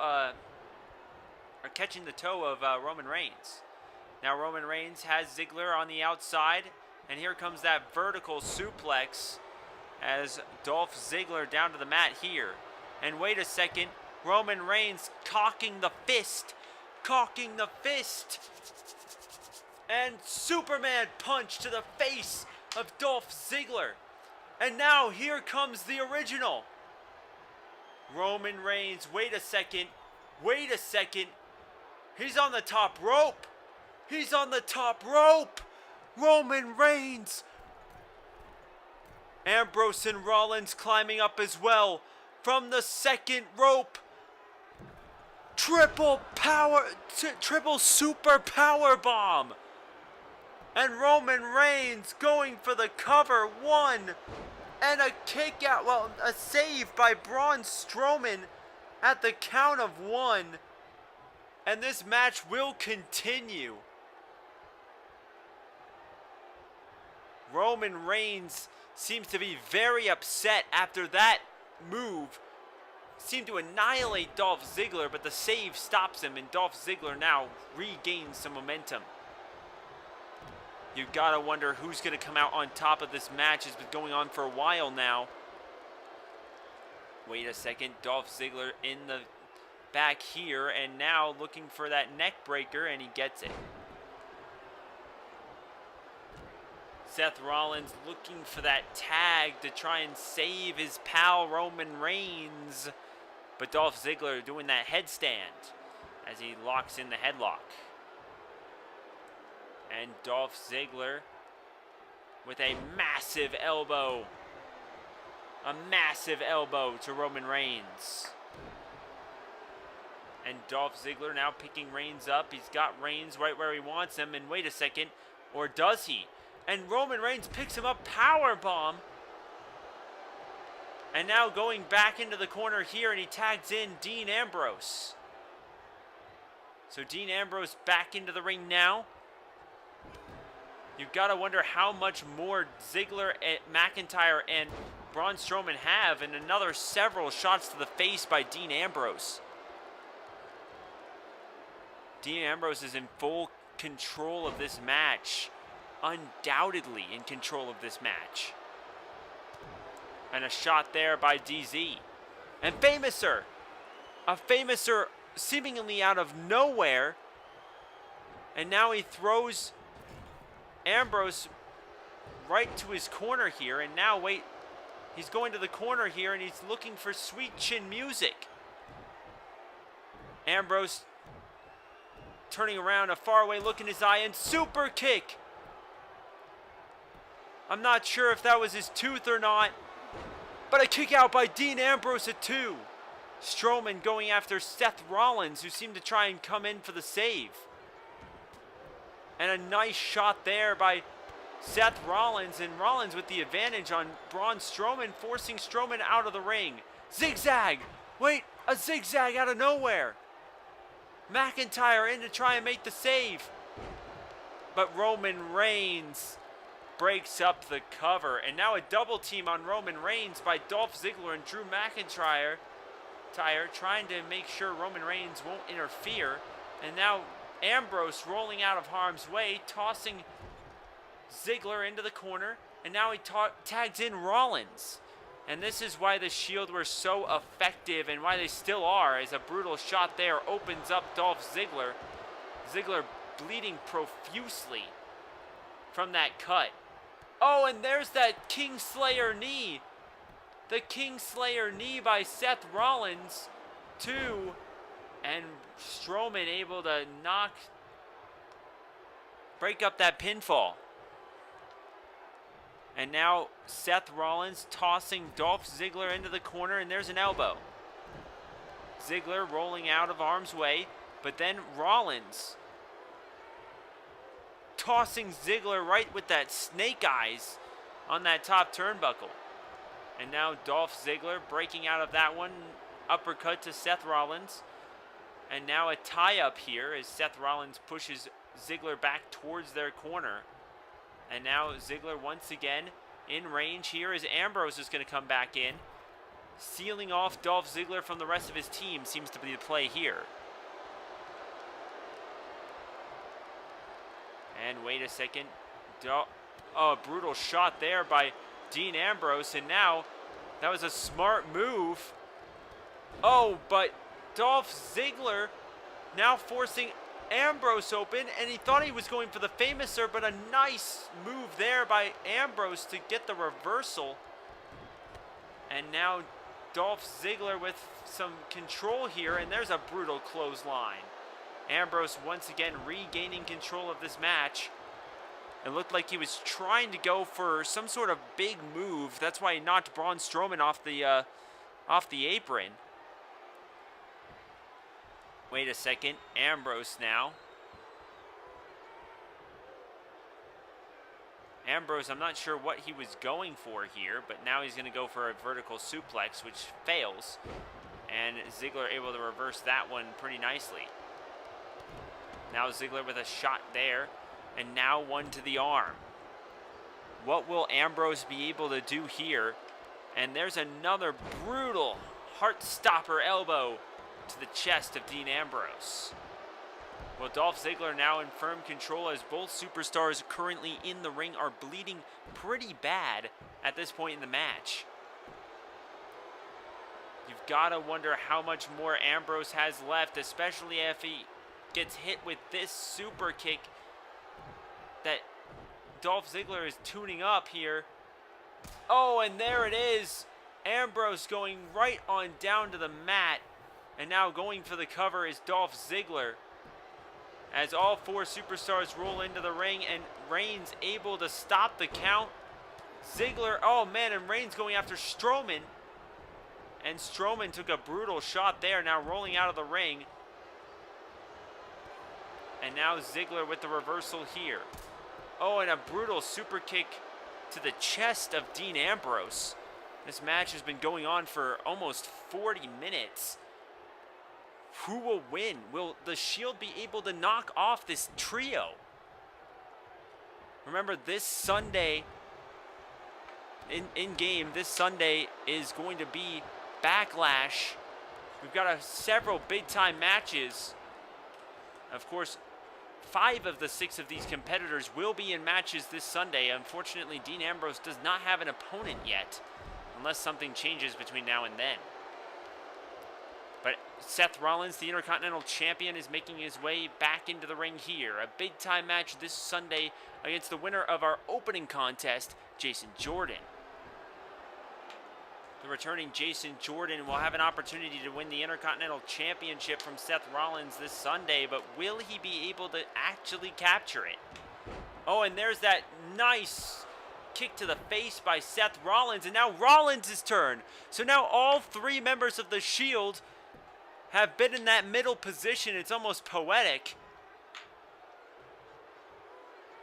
or catching the toe of Roman Reigns. Now Roman Reigns has Ziggler on the outside, and here comes that vertical suplex as Dolph Ziggler down to the mat here. And wait a second, Roman Reigns cocking the fist, and Superman punch to the face of Dolph Ziggler. And now here comes the original. Roman Reigns, wait a second, he's on the top rope, Roman Reigns. Ambrose and Rollins climbing up as well from the second rope. Triple super power bomb. And Roman Reigns going for the cover. 1. And a kick out, well, a save by Braun Strowman at the count of 1. And this match will continue. Roman Reigns seems to be very upset after that move. Seemed to annihilate Dolph Ziggler, but the save stops him, and Dolph Ziggler now regains some momentum. You've got to wonder who's going to come out on top of this match. It's been going on for a while now. Wait a second, Dolph Ziggler in the back here, and now looking for that neck breaker, and he gets it. Seth Rollins looking for that tag to try and save his pal Roman Reigns. But Dolph Ziggler doing that headstand as he locks in the headlock. And Dolph Ziggler with a massive elbow. A massive elbow to Roman Reigns. And Dolph Ziggler now picking Reigns up. He's got Reigns right where he wants him. And wait a second, or does he? And Roman Reigns picks him up, powerbomb. And now going back into the corner here, and he tags in Dean Ambrose. So Dean Ambrose back into the ring now. You've got to wonder how much more Ziggler, McIntyre, and Braun Strowman have, and another several shots to the face by Dean Ambrose. Dean Ambrose is in full control of this match. Undoubtedly in control of this match. And a shot there by DZ. And Famouser. A Famouser seemingly out of nowhere. And now he throws Ambrose right to his corner here. And now, wait, he's going to the corner here and he's looking for Sweet Chin Music. Ambrose turning around, a faraway look in his eye, and super kick. I'm not sure if that was his tooth or not, but a kick out by Dean Ambrose at 2. Strowman going after Seth Rollins, who seemed to try and come in for the save. And a nice shot there by Seth Rollins, and Rollins with the advantage on Braun Strowman, forcing Strowman out of the ring. Zigzag! Wait, a zigzag out of nowhere. McIntyre in to try and make the save. But Roman Reigns breaks up the cover. And now a double team on Roman Reigns by Dolph Ziggler and Drew McIntyre, trying to make sure Roman Reigns won't interfere. And now Ambrose rolling out of harm's way, tossing Ziggler into the corner, and now he tags in Rollins. And this is why the Shield were so effective and why they still are, as a brutal shot there opens up Dolph Ziggler. Ziggler bleeding profusely from that cut. Oh, and there's that Kingslayer knee. The Kingslayer knee by Seth Rollins. 2. And Strowman able to break up that pinfall. And now Seth Rollins tossing Dolph Ziggler into the corner, and there's an elbow. Ziggler rolling out of harm's way, but then Rollins tossing Ziggler right with that snake eyes on that top turnbuckle. And now Dolph Ziggler breaking out of that one, uppercut to Seth Rollins. And now a tie-up here as Seth Rollins pushes Ziggler back towards their corner. And now Ziggler once again in range here as Ambrose is going to come back in. Sealing off Dolph Ziggler from the rest of his team seems to be the play here. And wait a second. A brutal shot there by Dean Ambrose. And now that was a smart move. Oh, but Dolph Ziggler now forcing Ambrose open, and he thought he was going for the Famouser, but a nice move there by Ambrose to get the reversal. And now Dolph Ziggler with some control here, and there's a brutal clothesline. Ambrose once again regaining control of this match. It looked like he was trying to go for some sort of big move. That's why he knocked Braun Strowman off the apron. Wait a second, Ambrose now. Ambrose, I'm not sure what he was going for here, but now he's going to go for a vertical suplex, which fails. And Ziggler able to reverse that one pretty nicely. Now Ziggler with a shot there, and now one to the arm. What will Ambrose be able to do here? And there's another brutal heart-stopper elbow to the chest of Dean Ambrose. Well, Dolph Ziggler now in firm control as both superstars currently in the ring are bleeding pretty bad at this point in the match. You've got to wonder how much more Ambrose has left, especially if he gets hit with this super kick that Dolph Ziggler is tuning up here. Oh, and there it is. Ambrose going right on down to the mat. And now going for the cover is Dolph Ziggler. As all 4 superstars roll into the ring, and Reigns able to stop the count. Ziggler, oh man, and Reigns going after Strowman. And Strowman took a brutal shot there, now rolling out of the ring. And now Ziggler with the reversal here. Oh, and a brutal super kick to the chest of Dean Ambrose. This match has been going on for almost 40 minutes. Who will win? Will the Shield be able to knock off this trio? Remember, this Sunday, in-game, this Sunday is going to be Backlash. We've got several big-time matches. Of course, 5 of the 6 of these competitors will be in matches this Sunday. Unfortunately, Dean Ambrose does not have an opponent yet, unless something changes between now and then. But Seth Rollins, the Intercontinental Champion, is making his way back into the ring here. A big-time match this Sunday against the winner of our opening contest, Jason Jordan. The returning Jason Jordan will have an opportunity to win the Intercontinental Championship from Seth Rollins this Sunday, but will he be able to actually capture it? Oh, and there's that nice kick to the face by Seth Rollins, and now Rollins' turn. So now all 3 members of the Shield have been in that middle position. It's almost poetic.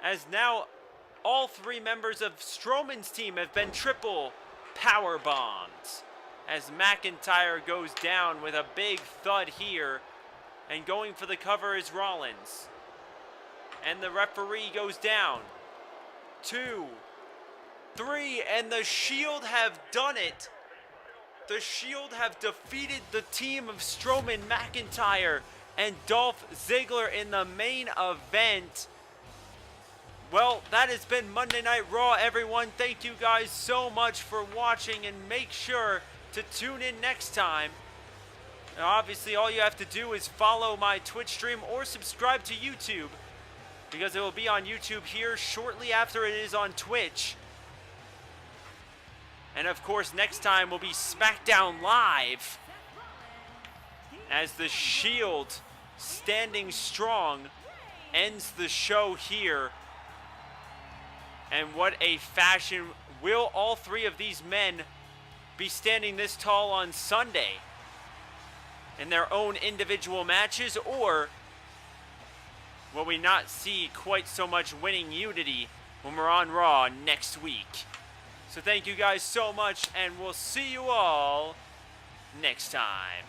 As now all 3 members of Strowman's team have been triple power bombed. As McIntyre goes down with a big thud here. And going for the cover is Rollins. And the referee goes down. 2, 3, and the Shield have done it. The Shield have defeated the team of Strowman, McIntyre, and Dolph Ziggler in the main event. Well, that has been Monday Night Raw, everyone. Thank you guys so much for watching, and make sure to tune in next time. Now, obviously, all you have to do is follow my Twitch stream or subscribe to YouTube, because it will be on YouTube here shortly after it is on Twitch. And of course, next time will be SmackDown Live, as the Shield, standing strong, ends the show here. And what a fashion. Will all three of these men be standing this tall on Sunday in their own individual matches, or will we not see quite so much winning unity when we're on Raw next week? So thank you guys so much, and we'll see you all next time.